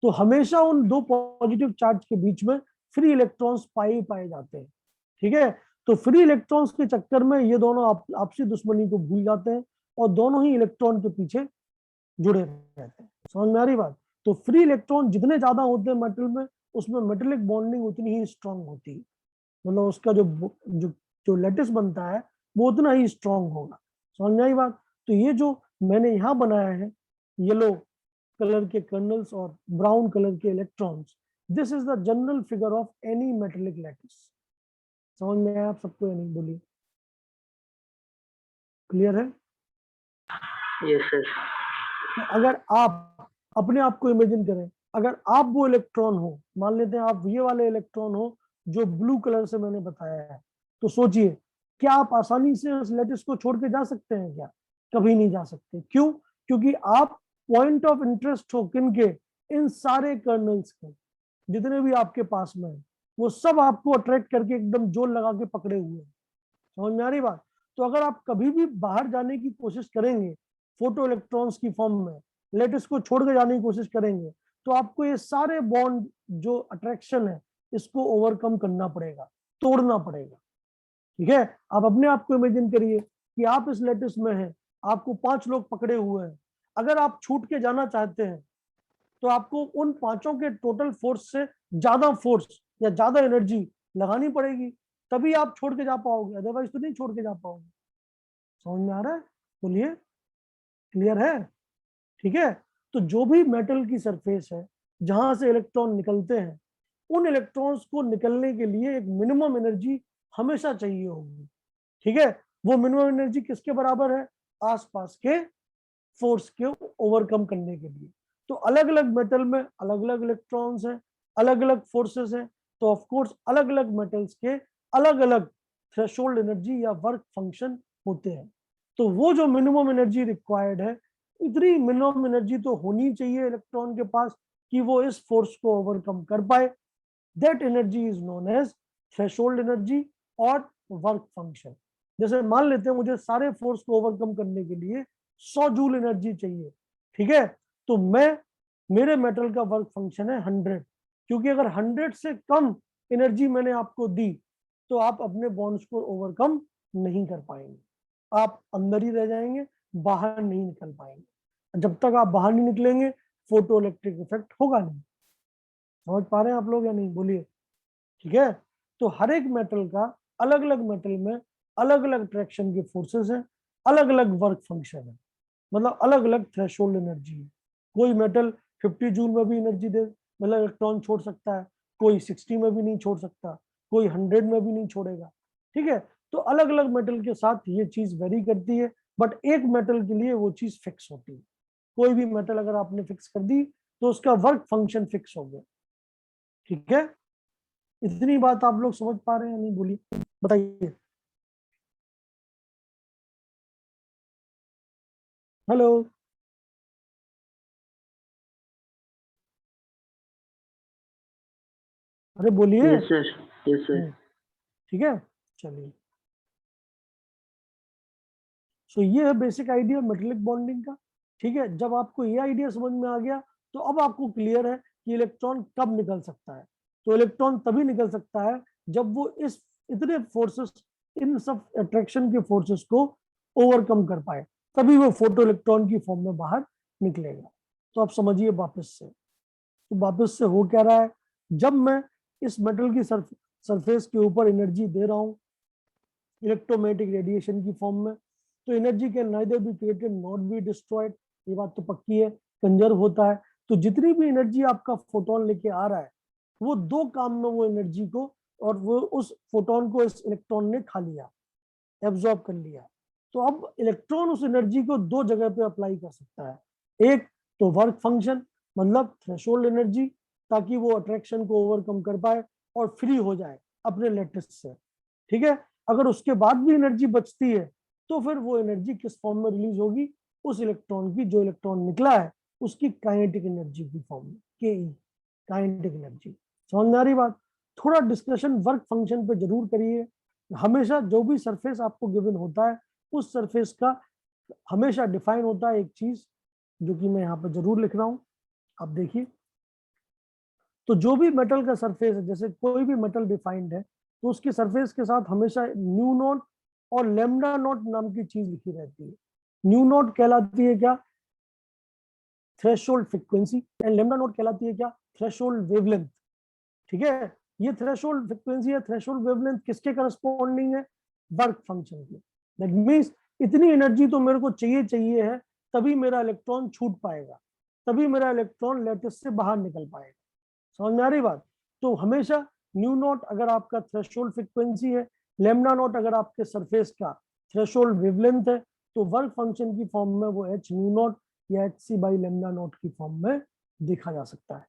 तो हमेशा उन दो पॉजिटिव चार्ज के बीच में फ्री इलेक्ट्रॉन्स पाए जाते हैं। ठीक है, तो फ्री इलेक्ट्रॉन्स के चक्कर में ये दोनों आपसी दुश्मनी को भूल जाते हैं और दोनों ही इलेक्ट्रॉन के पीछे जुड़े रहते हैं। समझ में आ रही बात? तो फ्री इलेक्ट्रॉन जितने ज्यादा होते हैं मेटल में, उसमें मेटेलिक बॉन्डिंग उतनी ही स्ट्रांग होती है। मतलब उसका जो जो जो लैटिस बनता है वो उतना ही स्ट्रांग होगा। समझ में आई बात? तो ये जो मैंने यहाँ बनाया है, येलो कलर के कर्नल्स और ब्राउन कलर के electrons, this is the general figure of any metallic lattice. समझ में आया आप सबको या नहीं? बोलिए, क्लियर है? Yes sir. तो अगर आप अपने आप को इमेजिन करें, अगर आप वो इलेक्ट्रॉन हो, मान लेते हैं आप ये वाले इलेक्ट्रॉन हो जो ब्लू कलर से मैंने बताया है, तो सोचिए क्या आप आसानी से उस लैटिस को छोड़ के जा सकते हैं क्या? कभी नहीं जा सकते। क्यों? क्योंकि आप पॉइंट ऑफ इंटरेस्ट हो किनके? इन सारे कर्नल्स के, जितने भी आपके पास में है, वो सब आपको अट्रैक्ट करके एकदम जोर लगा के पकड़े हुए हैं। समझ में आ रही बात? तो अगर आप कभी भी बाहर जाने की कोशिश करेंगे फोटो इलेक्ट्रॉन्स की फॉर्म में, लैटिस को छोड़ के जाने की कोशिश करेंगे, तो आपको ये सारे बॉन्ड जो अट्रैक्शन है इसको ओवरकम करना पड़ेगा, तोड़ना पड़ेगा। ठीक है, आप अपने आप को इमेजिन करिए कि आप इस लैटिस में हैं, आपको 5 लोग पकड़े हुए हैं। अगर आप छूट के जाना चाहते हैं तो आपको उन पांचों के टोटल फोर्स से ज्यादा फोर्स या ज्यादा एनर्जी लगानी पड़ेगी, तभी आप छोड़ के जा पाओगे, अदरवाइज तो नहीं छोड़ के जा पाओगे। समझ में आ रहा है? बोलिए, क्लियर है? ठीक है, तो जो भी मेटल की सरफेस है जहां से इलेक्ट्रॉन निकलते हैं, उन इलेक्ट्रॉन्स को निकलने के लिए एक मिनिमम एनर्जी हमेशा चाहिए होगी। ठीक है, वो मिनिमम एनर्जी किसके बराबर है? आसपास के फोर्स के ओवरकम करने के लिए। तो अलग अलग मेटल में अलग अलग इलेक्ट्रॉन्स हैं, अलग अलग फोर्सेस हैं, तो ऑफ कोर्स अलग अलग मेटल्स के अलग अलग थ्रेशोल्ड एनर्जी या वर्क फंक्शन होते हैं। तो वो जो मिनिमम एनर्जी रिक्वायर्ड है इतनी मिनिमम एनर्जी तो होनी चाहिए इलेक्ट्रॉन के पास कि वो इस फोर्स को ओवरकम कर पाए। That energy is known as threshold energy और वर्क फंक्शन। जैसे मान लेते हैं मुझे सारे फोर्स को ओवरकम करने के लिए 100 जूल एनर्जी चाहिए, ठीक है, तो मेरे मेटल का वर्क फंक्शन है 100, क्योंकि अगर 100 से कम एनर्जी मैंने आपको दी तो आप अपने बॉन्ड्स को ओवरकम नहीं कर पाएंगे, आप अंदर ही रह जाएंगे, बाहर नहीं निकल पाएंगे। जब तक आप बाहर नहीं निकलेंगे फोटो इलेक्ट्रिक इफेक्ट होगा नहीं। समझ पा रहे हैं आप लोग या नहीं, बोलिए। ठीक है, तो हर एक मेटल का अलग अलग मेटल में अलग अलग अट्रैक्शन के फोर्सेस हैं, अलग अलग वर्क फंक्शन है, मतलब अलग अलग थ्रेशोल्ड एनर्जी है। कोई मेटल 50 जूल में भी एनर्जी दे, मतलब इलेक्ट्रॉन छोड़ सकता है, कोई 60 में भी नहीं छोड़ सकता, कोई 100 में भी नहीं छोड़ेगा। ठीक है, तो अलग अलग मेटल के साथ ये चीज वेरी करती है, बट एक मेटल के लिए वो चीज फिक्स होती है। कोई भी मेटल अगर आपने फिक्स कर दी तो उसका वर्क फंक्शन फिक्स हो गया। ठीक है, इतनी बात आप लोग समझ पा रहे हैं या नहीं, बोलिए, बताइए। हेलो, अरे बोलिए। Yes sir, yes sir. ठीक है, चलिए। सो ये है बेसिक आइडिया मेटेलिक बॉन्डिंग का। ठीक है, जब आपको ये आइडिया समझ में आ गया तो अब आपको क्लियर है कि इलेक्ट्रॉन कब निकल सकता है। तो इलेक्ट्रॉन तभी निकल सकता है जब वो इस इतने फोर्सेस, इन सब अट्रैक्शन के फोर्सेस को ओवरकम कर पाए, तभी वो फोटो इलेक्ट्रॉन की फॉर्म में बाहर निकलेगा। तो आप समझिए वापस से, तो वापस से हो क्या रहा है, जब मैं इस मेटल की सरफेस के ऊपर एनर्जी दे रहा हूं इलेक्ट्रोमैग्नेटिक रेडिएशन की फॉर्म में, तो energy can neither be created not be destroyed, ये बात तो पक्की है, कंजर्व होता है। तो जितनी भी एनर्जी आपका फोटोन लेके आ रहा है वो दो काम में वो एनर्जी को, और वो उस फोटोन को इस इलेक्ट्रॉन ने खा लिया, एब्जॉर्ब कर लिया। तो अब इलेक्ट्रॉन उस एनर्जी को दो जगह पे अप्लाई कर सकता है। एक तो वर्क फंक्शन, मतलब थ्रेशोल्ड एनर्जी, ताकि वो अट्रैक्शन को ओवरकम कर पाए और फ्री हो जाए अपने लैटिस से। ठीक है, अगर उसके बाद भी एनर्जी बचती है तो फिर वो एनर्जी किस फॉर्म में रिलीज होगी, उस इलेक्ट्रॉन की, जो इलेक्ट्रॉन निकला है उसकी काइनेटिक एनर्जी की फॉर्म में, के काइनेटिक एनर्जी। समझ में आ रही बात? थोड़ा डिस्कशन वर्क फंक्शन पे जरूर करिए। हमेशा जो भी सरफेस आपको गिवन होता है उस सरफेस का हमेशा डिफाइन होता है एक चीज, जो कि मैं यहाँ पर जरूर लिख रहा हूं, आप देखिए। तो जो भी मेटल का सरफेस है, जैसे कोई भी मेटल डिफाइंड है तो उसके सरफेस के साथ हमेशा न्यू नोट और लेमडा नोट नाम की चीज लिखी रहती है। न्यू नोट कहलाती है क्या, threshold frequency, and lambda note कहलाती है क्या, थ्रेशोल्ड वेवलेंथ। ठीक है, ये थ्रेशोल्ड फ्रीक्वेंसी या थ्रेशोल्ड वेवलेंथ किसके करस्पॉन्डिंग है, वर्क फंक्शन के। दैट मींस इतनी एनर्जी तो मेरे को चाहिए है, तभी मेरा इलेक्ट्रॉन छूट पाएगा, तभी मेरा इलेक्ट्रॉन लैटिस से बाहर निकल पाएगा। समझ में आ रही बात? तो हमेशा न्यू नॉट अगर आपका थ्रेशोल्ड फ्रीक्वेंसी है, लेमडा नॉट अगर आपके सरफेस का थ्रेशोल्ड वेवलेंथ है, तो वर्क फंक्शन की फॉर्म में वो एच न्यू नॉट या H C by lambda naught की फॉर्म में देखा जा सकता है।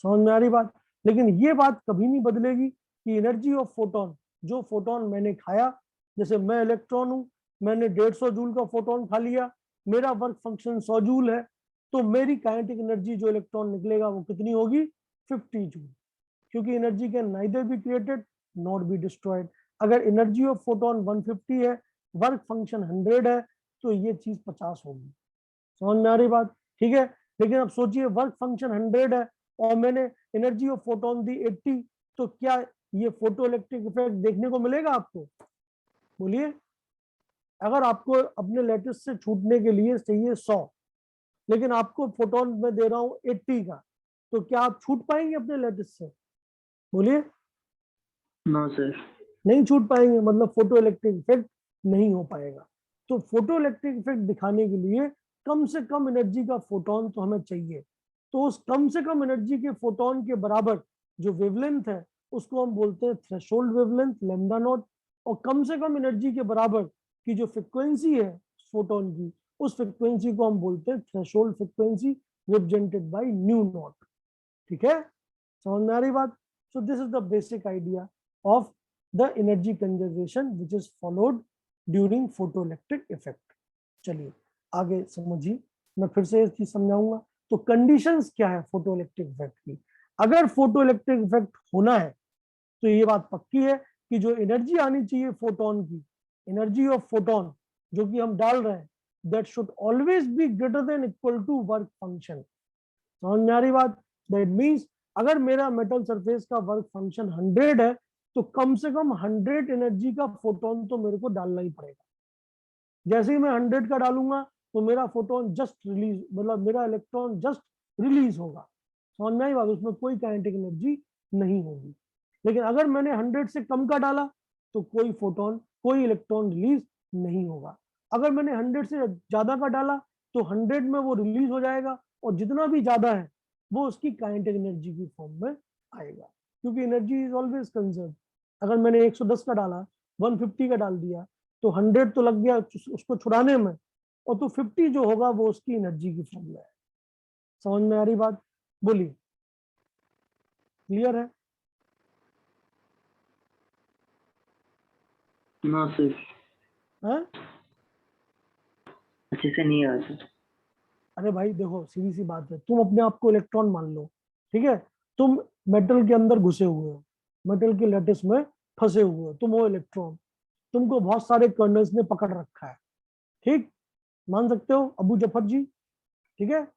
समझ में आ रही बात? लेकिन ये बात कभी नहीं बदलेगी कि एनर्जी ऑफ फोटोन, जो फोटोन मैंने खाया, जैसे मैं इलेक्ट्रॉन हूं, मैंने 150 जूल का फोटोन खा लिया, मेरा वर्क फंक्शन 100 जूल है, तो मेरी काइनेटिक एनर्जी जो इलेक्ट्रॉन निकलेगा वो कितनी होगी, 50 जूल, क्योंकि energy can neither be created not be destroyed. अगर एनर्जी ऑफ फोटोन 150 है, वर्क फंक्शन 100 है, तो ये चीज 50 होगी। समझ में आ रही बात? ठीक है, लेकिन अब सोचिए वर्क फंक्शन 100 है और मैंने एनर्जी ऑफ फोटोन दी 80, तो क्या ये फोटो इलेक्ट्रिक इफेक्ट देखने को मिलेगा आपको, बोलिए? अगर आपको अपने लैटिस से छूटने के लिए चाहिए 100, लेकिन आपको फोटोन में दे रहा हूं 80 का, तो क्या आप छूट पाएंगे अपने लैटिस से, बोलिए? No sir. नहीं छूट पाएंगे, मतलब फोटो इलेक्ट्रिक इफेक्ट नहीं हो पाएगा। तो फोटो इलेक्ट्रिक इफेक्ट दिखाने के लिए कम से कम एनर्जी का फोटोन तो हमें चाहिए। तो उस कम से कम एनर्जी के फोटोन के बराबर जो वेवलेंथ है उसको हम बोलते हैं थ्रेशोल्ड वेवलेंथ, लैम्डा नॉट। और कम से कम एनर्जी के बराबर की जो फ्रिक्वेंसी है फोटोन की, उस फ्रिक्वेंसी को हम बोलते हैं threshold frequency, represented by new not. ठीक है, समझ में आ रही बात? So this is the basic idea of the energy conservation which is followed during photoelectric effect. चलिए आगे समझिए। मैं फिर से एक चीज समझाऊंगा। तो कंडीशंस क्या है फोटो इलेक्ट्रिक इफेक्ट की? अगर फोटो इलेक्ट्रिक इफेक्ट होना है तो ये बात पक्की है कि जो एनर्जी आनी चाहिए फोटोन की, एनर्जी ऑफ फोटोन जो कि हम डाल रहे हैं, that should always be greater than equal to work function. समझ में आ रही बात? दैट मीन्स अगर मेरा मेटल सरफेस का वर्क फंक्शन 100 है तो कम से कम 100 एनर्जी का फोटोन तो मेरे को डालना ही पड़ेगा। जैसे ही मैं 100 का डालूंगा तो मेरा फोटोन जस्ट रिलीज, मतलब मेरा इलेक्ट्रॉन जस्ट रिलीज होगा। समझ में आई बात? उसमें कोई काइनेटिक एनर्जी नहीं होगी। लेकिन अगर मैंने 100 से कम का डाला तो कोई फोटोन, कोई इलेक्ट्रॉन रिलीज नहीं होगा। अगर मैंने 100 से ज्यादा का डाला तो 100 में वो रिलीज हो जाएगा, और जितना भी ज्यादा है वो उसकी काइनेटिक एनर्जी की फॉर्म में आएगा, क्योंकि एनर्जी इज ऑलवेज कंजर्व। अगर मैंने 110 का डाला, 150 का डाल दिया, तो 100 तो लग गया उसको छुड़ाने में, और तो 50 जो होगा वो उसकी एनर्जी की फॉर्म में है। समझ में आ रही बात? बोलिए, क्लियर है? नो सर, हाँ? अच्छे से नहीं आ सर। अरे भाई देखो, सीधी सी बात है, तुम अपने आप को इलेक्ट्रॉन मान लो, ठीक है? तुम मेटल के अंदर घुसे हुए हो, मेटल के लैटिस में फंसे हुए हो, तुम हो इलेक्ट्रॉन, तुमको बहुत सारे कर्नल्स ने पकड़ रखा है, ठीक? मान सकते हो अबू जफर जी, ठीक है?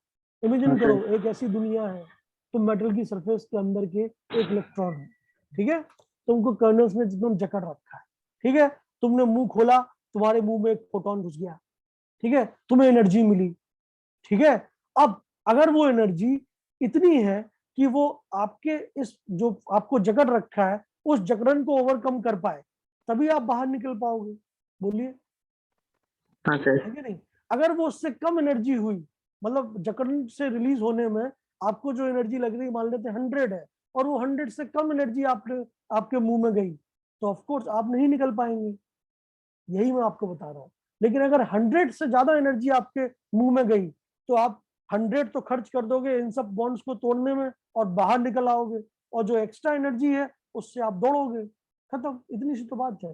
इमेजिन हाँ करो सर। एक ऐसी दुनिया है, तुम मेटल की सरफेस के अंदर के एक इलेक्ट्रॉन है, ठीक है? तुमको कर्नल्स ने एकदम जकड़ रखा है, ठीक है? तुमने मुंह खोला, तुम्हारे मुंह में एक फोटोन घुस गया, ठीक है? तुम्हें एनर्जी मिली, ठीक है? अब अगर वो एनर्जी इतनी है कि वो आपके इस जो आपको जकड़ रखा है उस जकड़न को ओवरकम कर पाए, तभी आप बाहर निकल पाओगे। बोलिए, हाँ सर। है कि नहीं? अगर वो उससे कम एनर्जी हुई, मतलब जकड़न से रिलीज होने में आपको जो एनर्जी लग रही, मान लेते 100 है, और वो 100 से कम एनर्जी आपके मुंह में गई, तो ऑफकोर्स आप नहीं निकल पाएंगे। यही मैं आपको बता रहा हूँ। लेकिन अगर 100 से ज्यादा एनर्जी आपके मुंह में गई तो आप 100 तो खर्च कर दोगे इन सब बॉन्ड्स को तोड़ने में और बाहर निकल आओगे, और जो एक्स्ट्रा एनर्जी है उससे आप दौड़ोगे, खत्म। इतनी सी तो बात है।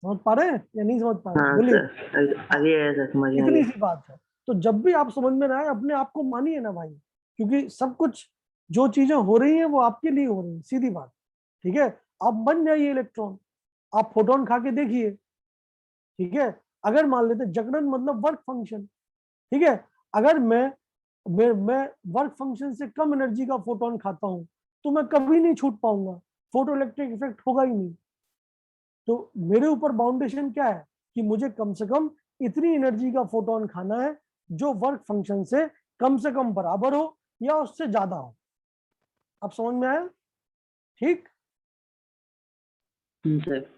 समझ पा रहे हैं या नहीं समझ पा रहे हैं? हाँ बोलिए। सर, हाँ, आगे है सर, समझ में आ इतनी गया। सी बात है। तो जब भी आप समझ में ना आए, अपने आप को मानिए ना भाई, क्योंकि सब कुछ जो चीजें हो रही हैं वो आपके लिए हो रही है, सीधी बात, ठीक है? आप बन जाइए इलेक्ट्रॉन, आप फोटोन खा के देखिए, ठीक है? अगर मान लेते जकड़न मतलब वर्क फंक्शन, ठीक है? अगर मैं वर्क फंक्शन से कम एनर्जी का फोटोन खाता हूं तो मैं कभी नहीं छूट पाऊंगा, फोटो इलेक्ट्रिक इफेक्ट होगा ही नहीं। तो मेरे ऊपर बाउंडेशन क्या है कि मुझे कम से कम इतनी एनर्जी का फोटोन खाना है जो वर्क फंक्शन से कम बराबर हो या उससे ज्यादा हो। अब समझ में आया? ठीक। सर।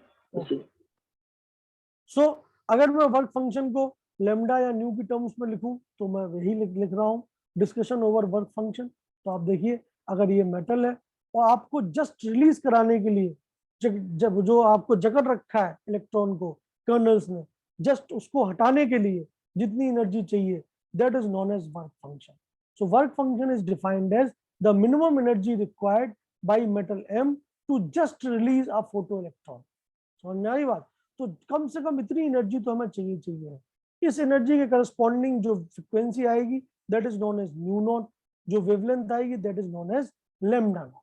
सो अगर मैं वर्क फंक्शन को लेमडा या न्यू की टर्म्स में लिखूं तो मैं वही लिख रहा हूं, डिस्कशन ओवर वर्क फंक्शन। तो आप देखिए, अगर ये मेटल है और आपको जस्ट रिलीज कराने के लिए जब जो आपको जकड़ रखा है इलेक्ट्रॉन को कर्नल्स ने, जस्ट उसको हटाने के लिए जितनी एनर्जी चाहिए, that is known as work function. So work function is defined as the minimum energy required by metal M to just release a photoelectron. समझ में आ रही बात? तो कम से कम इतनी एनर्जी तो हमें चाहिए। इस एनर्जी के करस्पॉन्डिंग जो फ्रिक्वेंसी आएगी that is known as nu naught, जो वेवलेंथ आएगी that is known as lambda naught.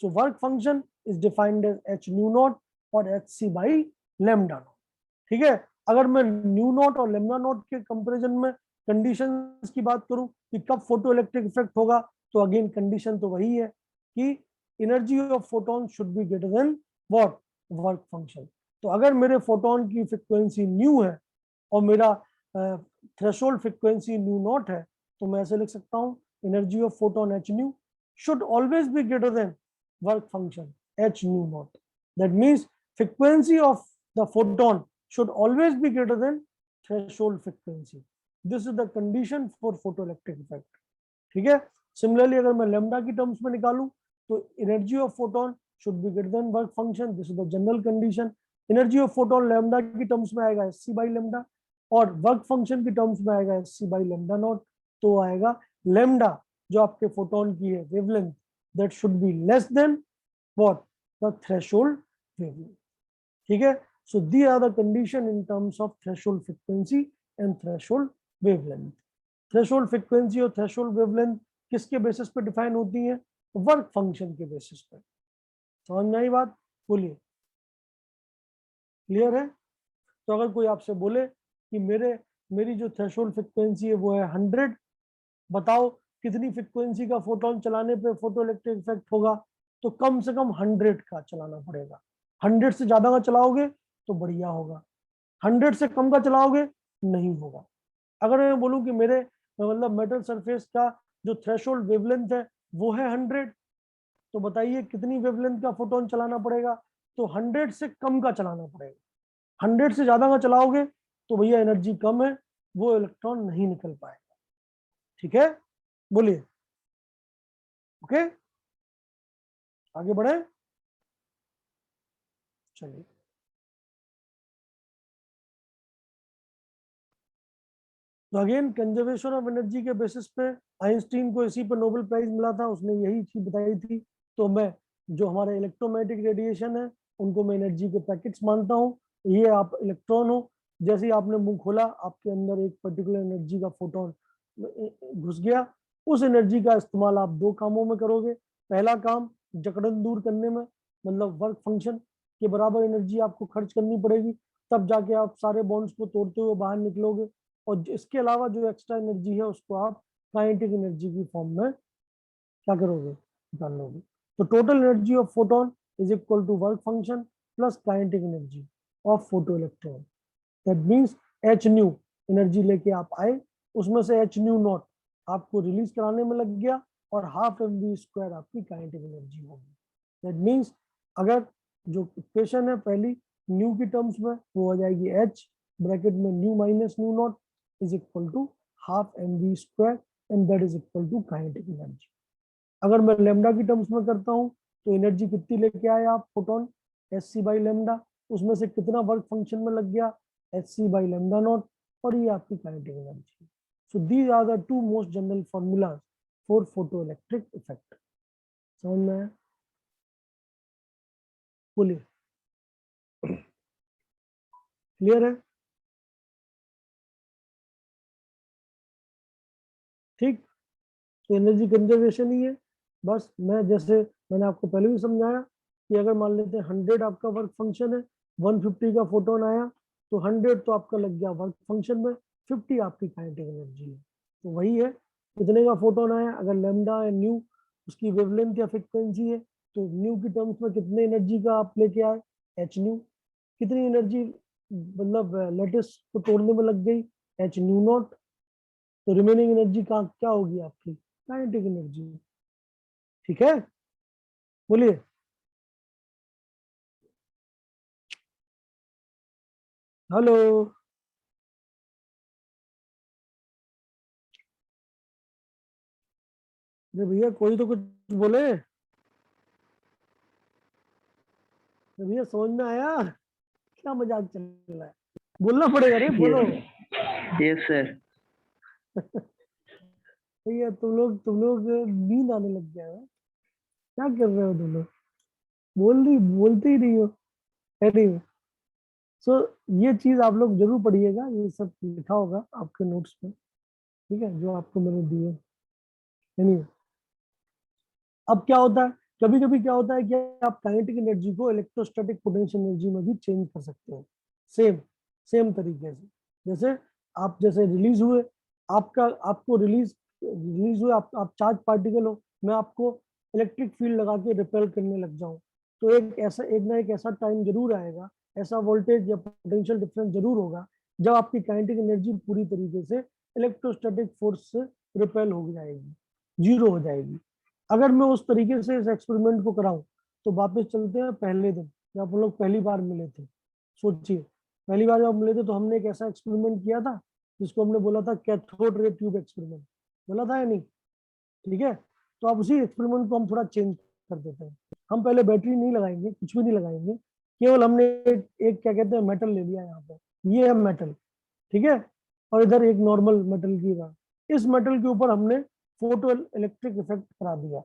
So work function is defined as H nu naught और H C by lambda naught, ठीक है? अगर मैं न्यू नॉट और लैम्डा नॉट के comparison में कंडीशंस की बात करूं कि कब फोटो इलेक्ट्रिक इफेक्ट होगा, तो अगेन कंडीशन तो वही है कि energy of photon should be greater then what, work function. तो अगर मेरे फोटोन की फ्रिक्वेंसी न्यू है और मेरा थ्रेशोल्ड फ्रिक्वेंसी न्यू नॉट है, तो मैं ऐसे लिख सकता हूँ energy of photon H new should always be greater than work function h nu naught. That means frequency of the photon should always be greater than threshold frequency. This is the condition for photoelectric effect. ठीक है? Similarly अगर मैं lambda की terms में निकालूं तो energy of photon should be greater than work function, this is the general condition. Energy of photon lambda की terms में आएगा एस सी बाई लेमडा, और वर्क फंक्शन की टर्म्स में आएगा S C by lambda naught. तो आएगा lambda जो आपके फोटोन की है wavelength, that should be less than what, the threshold wavelength, ठीक है? So these are the condition in terms of threshold frequency and threshold wavelength. Threshold frequency और threshold wavelength किसके बेसिस पे डिफाइन होती है? वर्क फंक्शन के basis पे। समझ में आई बात? बोलिए, क्लियर है? तो अगर कोई आपसे बोले कि मेरी जो थ्रेशोल्ड फ्रीक्वेंसी है वो है 100, बताओ कितनी फ्रीक्वेंसी का फोटोन चलाने पे फोटो इलेक्ट्रिक इफेक्ट होगा? तो कम से कम 100 का चलाना पड़ेगा। 100 से ज्यादा का चलाओगे तो बढ़िया होगा, 100 से कम का चलाओगे नहीं होगा। अगर मैं बोलूं कि मेरे मतलब मेटल सरफेस का जो थ्रेशोल्ड वेवलेंथ है वो है 100, तो बताइए कितनी वेवलेंथ का फोटोन चलाना पड़ेगा? तो 100 से कम का चलाना पड़ेगा। 100 से ज्यादा का चलाओगे तो भैया एनर्जी कम है, वो इलेक्ट्रॉन नहीं निकल पाएगा। ठीक है, बोलिए। ओके, आगे बढ़े, चलिए। तो अगेन कंजर्वेशन ऑफ एनर्जी के बेसिस पे आइंस्टीन को इसी पर नोबेल प्राइज मिला था, उसने यही चीज बताई थी। तो मैं जो हमारे इलेक्ट्रोमैग्नेटिक रेडिएशन है उनको मैं एनर्जी के पैकेट्स मानता हूँ। ये आप इलेक्ट्रॉन हो, जैसे ही आपने मुंह खोला आपके अंदर एक पर्टिकुलर एनर्जी का फोटोन घुस गया। उस एनर्जी का इस्तेमाल आप दो कामों में करोगे। पहला काम जकड़न दूर करने में, मतलब वर्क फंक्शन के बराबर एनर्जी आपको खर्च करनी पड़ेगी, तब जाके आप सारे बॉन्ड्स को तोड़ते हुए बाहर निकलोगे। और इसके अलावा जो एक्स्ट्रा एनर्जी है उसको आप काइनेटिक एनर्जी की फॉर्म में क्या करोगे? निकाल लोगे। तो total energy of photon is equal to work function plus kinetic energy of photoelectron. That means H nu energy लेके आप आए, उसमें से एच न्यू नॉट आपको रिलीज कराने में लग गया और हाफ एम वी स्क्वायर आपकी काइनेटिक एनर्जी होगी। दैट मीन्स अगर जो इक्वेशन है पहली न्यू की टर्म्स में वो हो जाएगी एच ब्रैकेट में nu minus nu naught is equal to half M V square and that is equal to kinetic energy. अगर मैं लेमडा की टर्म्स में करता हूँ तो एनर्जी कितनी लेके आए आप? Photon H C by lambda, उसमें से कितना वर्क फंक्शन में लग गया? H C by lambda naught, और ये आपकी kinetic energy. So these are the two most general formulas for photoelectric effect. समझ में आया? बोलिए, क्लियर है? ठीक, तो एनर्जी कंजर्वेशन ही है। बस मैं जैसे मैंने आपको पहले भी समझाया कि अगर मान लेते हैं 100 आपका वर्क फंक्शन है, 150 का फोटोन आया, तो 100 तो आपका लग गया वर्क फंक्शन में, 50 आपकी काइनेटिक एनर्जी है। तो वही है, कितने का फोटोन आया, अगर लेमडा या न्यू उसकी वेवलेंथ या फ्रिक्वेंसी है, तो न्यू की टर्म्स में कितने एनर्जी का आप लेके आए? H new. कितनी एनर्जी मतलब लेटिस को तोड़ने में लग गई? H nu naught. तो रिमेनिंग एनर्जी का क्या होगी आपकी? Kinetic energy. ठीक है, बोलिए। हेलो, अरे भैया कोई तो कुछ बोले। अरे भैया समझ में आया? क्या मजाक चल रहा है? बोलना पड़ेगा रे, बोलो। Yes sir. भैया तुम लोग नींद आने लग गया है, क्या कर रहे हो तुम लोग? बोलते ही नहीं हो। एनीवे, सो ये चीज आप लोग जरूर पढ़िएगा, ये सब लिखा होगा आपके नोट्स में, ठीक है, जो आपको मैंने दिए। एनीवे, अब क्या होता है, कभी कभी क्या होता है कि आप काइनेटिक एनर्जी को इलेक्ट्रोस्टैटिक पोटेंशियल एनर्जी में भी चेंज कर सकते हो। सेम सेम तरीके से, जैसे आप जैसे रिलीज हुए, आपको रिलीज हुए, आप चार्ज पार्टिकल हो, मैं आपको इलेक्ट्रिक फील्ड लगा के रिपेल करने लग जाऊं, तो एक ऐसा टाइम जरूर आएगा, ऐसा वोल्टेज या पोटेंशियल डिफरेंस जरूर होगा जब आपकी काइनेटिक एनर्जी पूरी तरीके से इलेक्ट्रोस्टैटिक फोर्स से रिपेल हो जाएगी, जीरो हो जाएगी। अगर मैं उस तरीके से इस एक्सपेरिमेंट को कराऊं, तो वापस चलते हैं पहले दिन जब हम लोग पहली बार मिले थे। सोचिए, पहली बार जब मिले थे तो हमने एक ऐसा एक्सपेरिमेंट किया था जिसको हमने बोला था कैथोड रे ट्यूब एक्सपेरिमेंट, बोला था या नहीं? ठीक है, तो अब उसी एक्सपेरिमेंट को हम थोड़ा चेंज कर देते हैं। हम पहले बैटरी नहीं लगाएंगे, कुछ भी नहीं लगाएंगे, केवल हमने एक क्या कहते हैं मेटल ले लिया यहाँ पे, ये है मेटल, ठीक है, और इधर एक नॉर्मल मेटल की बात, इस मेटल के ऊपर हमने फोटो इलेक्ट्रिक इफेक्ट करा दिया,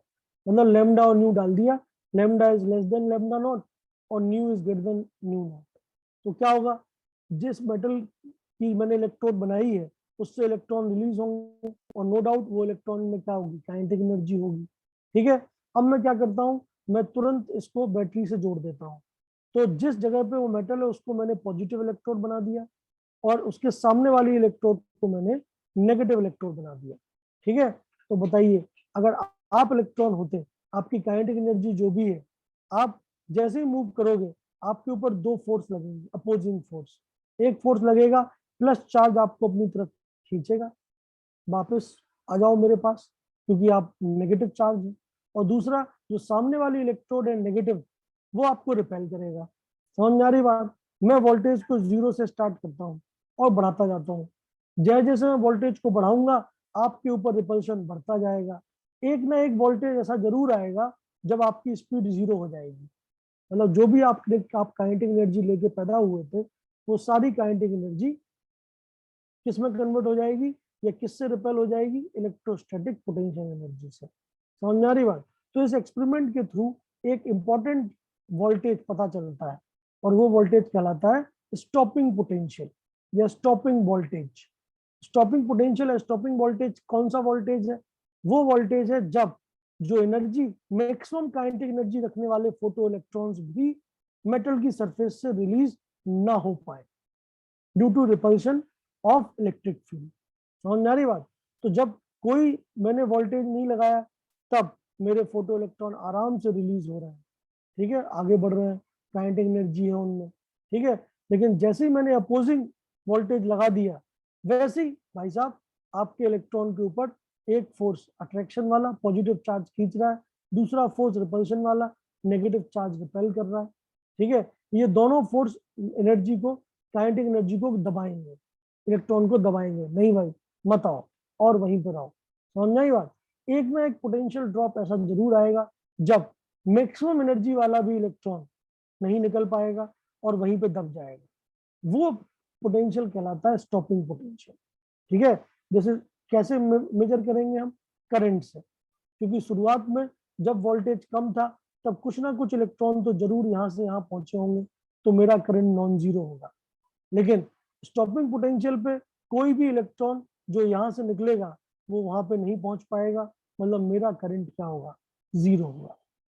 मतलब लेमडा और न्यू डाल दिया, lambda is less than lambda naught और nu is greater than nu naught. तो क्या होगा, जिस मेटल की मैंने इलेक्ट्रोड बनाई है उससे इलेक्ट्रॉन रिलीज होंगे और नो डाउट वो इलेक्ट्रॉन में क्या होगी, काइनेटिक एनर्जी होगी। ठीक है, अब मैं क्या करता हूँ, मैं तुरंत इसको बैटरी से जोड़ देता हूँ। तो जिस जगह पे वो मेटल है उसको मैंने पॉजिटिव इलेक्ट्रोड बना दिया और उसके सामने वाली इलेक्ट्रोड को मैंने नेगेटिव इलेक्ट्रोड बना दिया। ठीक है, तो बताइए अगर आप इलेक्ट्रॉन होते, आपकी काइनेटिक एनर्जी जो भी है, आप जैसे ही मूव करोगे आपके ऊपर दो फोर्स लगेंगे, अपोजिंग फोर्स। एक फोर्स लगेगा प्लस चार्ज आपको अपनी तरफ खींचेगा, वापस आ जाओ मेरे पास क्योंकि आप नेगेटिव चार्ज है, और दूसरा जो सामने वाली इलेक्ट्रोड है नेगेटिव, वो आपको रिपेल करेगा। समझ में आ रही बात? मैं वोल्टेज को 0 से स्टार्ट करता हूँ और बढ़ाता जाता हूँ। जैसे जैसे मैं वोल्टेज को बढ़ाऊंगा आपके ऊपर रिपल्शन बढ़ता जाएगा। एक ना एक वोल्टेज ऐसा जरूर आएगा जब आपकी स्पीड 0 हो जाएगी। मतलब जो भी आप काइनेटिक एनर्जी लेके पैदा हुए थे वो सारी काइनेटिक एनर्जी किस में कन्वर्ट हो जाएगी या किससे रिपेल हो जाएगी, इलेक्ट्रोस्टैटिक पोटेंशियल एनर्जी से। समझ में आ रही बात? तो इस एक्सपेरिमेंट के थ्रू एक इंपॉर्टेंट वोल्टेज पता चलता है और वो वोल्टेज कहलाता है स्टॉपिंग पोटेंशियल या स्टॉपिंग वोल्टेज। स्टॉपिंग पोटेंशियल या स्टॉपिंग वोल्टेज कौन सा वोल्टेज है? वो वोल्टेज है जब जो एनर्जी, मैक्सिमम काइनेटिक एनर्जी रखने वाले फोटो इलेक्ट्रॉन्स भी मेटल की सरफेस से रिलीज ना हो पाए due to repulsion of electric field. समझ में आ रही बात? तो जब कोई मैंने वोल्टेज नहीं लगाया तब मेरे फोटो इलेक्ट्रॉन आराम से रिलीज हो रहे हैं। ठीक है, आगे बढ़ रहे हैं, काइनेटिक एनर्जी है उनमें। ठीक है, लेकिन जैसे ही मैंने अपोजिंग वोल्टेज लगा दिया वैसे ही भाई साहब आपके इलेक्ट्रॉन के ऊपर एक फोर्स अट्रैक्शन वाला पॉजिटिव चार्ज खींच रहा है, दूसरा फोर्स रिपल्शन वाला नेगेटिव चार्ज रिपेल कर रहा है। ठीक है, ये दोनों फोर्स एनर्जी को, काइनेटिक एनर्जी को दबाएंगे, इलेक्ट्रॉन को दबाएंगे। नहीं भाई मत आओ और वहीं पर आओ। समझ में आई बात? एक में एक पोटेंशियल ड्रॉप ऐसा जरूर आएगा जब मैक्सिमम एनर्जी वाला भी इलेक्ट्रॉन नहीं निकल पाएगा और वहीं पे दब जाएगा। वो पोटेंशियल कहलाता है स्टॉपिंग पोटेंशियल। ठीक है, जैसे कैसे मेजर करेंगे हम? करंट से, क्योंकि शुरुआत में जब वोल्टेज कम था तब कुछ ना कुछ इलेक्ट्रॉन तो जरूर यहाँ से यहाँ पहुंचे होंगे, तो मेरा करंट नॉन जीरो होगा। लेकिन स्टॉपिंग पोटेंशियल पे कोई भी इलेक्ट्रॉन जो यहाँ से निकलेगा वो वहां पे नहीं पहुंच पाएगा, मतलब मेरा करंट क्या होगा? जीरो होगा।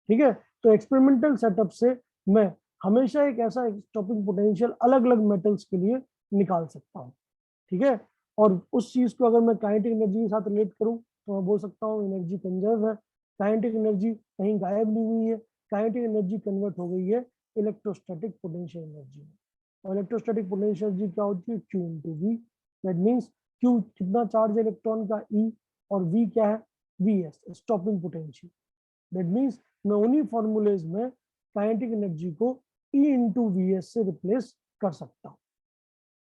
ठीक है, तो एक्सपेरिमेंटल सेटअप से मैं हमेशा एक ऐसा स्टॉपिंग पोटेंशियल अलग अलग मेटल्स के लिए निकाल सकता हूँ। ठीक है, और उस चीज को अगर मैं काइनेटिक एनर्जी के साथ रिलेट करूँ तो मैं बोल सकता हूँ एनर्जी कंजर्व है, काइनेटिक एनर्जी कहीं गायब नहीं हुई है, काइनेटिक एनर्जी कन्वर्ट हो गई है इलेक्ट्रोस्टैटिक पोटेंशियल एनर्जी में। और इलेक्ट्रोस्टैटिक पोटेंशियल एनर्जी क्या होती है? Q into V. That means Q कितना चार्ज है इलेक्ट्रॉन का, E, और V क्या है? Vs, stopping potential. That means मैं उन्हीं फॉर्मूलेज में काइनेटिक एनर्जी को E इंटू Vs से रिप्लेस कर सकता हूँ।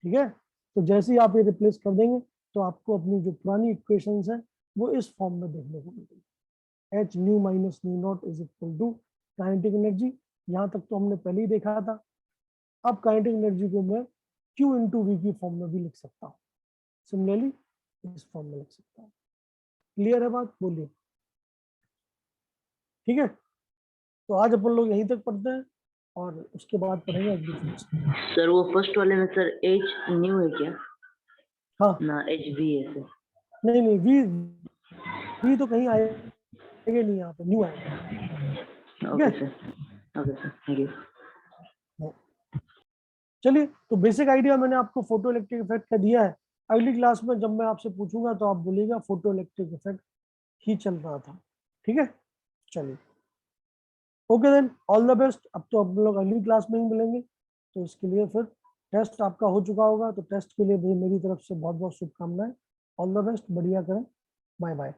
ठीक है, तो जैसे ही आप ये रिप्लेस कर देंगे तो आपको अपनी जो पुरानी इक्वेशंस है वो इस फॉर्म में देखने को मिलेगी। H nu minus nu naught is equal to kinetic energy. यहाँ तक तो हमने पहले ही देखा था। अब काइनेटिक एनर्जी को मैं Q इंटू वी की फॉर्म में भी लिख सकता हूँ, सिमिलरली इस फॉर्म में लिख सकता हूँ। क्लियर है बात? बोलिए। ठीक है, तो आज अपन लोग यहीं तक पढ़ते हैं और उसके बाद पढ़ेंगे अगली क्लास। सर वो फर्स्ट वाले में सर एच न्यू है क्या? हाँ, ना एच वी है सर? नहीं नहीं, वी तो कहीं आएगा नहीं, यहाँ पे न्यू आएगा। Okay sir, okay sir, thank you. चलिए, तो बेसिक आइडिया मैंने आपको फोटो इलेक्ट्रिक इफेक्ट का दिया है। अगली क्लास में जब मैं आपसे पूछूंगा तो आप बोलिएगा फोटो इलेक्ट्रिक इफेक्ट ही चल रहा था। ठीक है, चलिए, okay then, all the best. अब तो आप लोग अगली क्लास में ही मिलेंगे, तो इसके लिए फिर टेस्ट आपका हो चुका होगा, तो टेस्ट के लिए भी मेरी तरफ से बहुत बहुत शुभकामनाएं। ऑल द बेस्ट, बढ़िया करें, बाय बाय।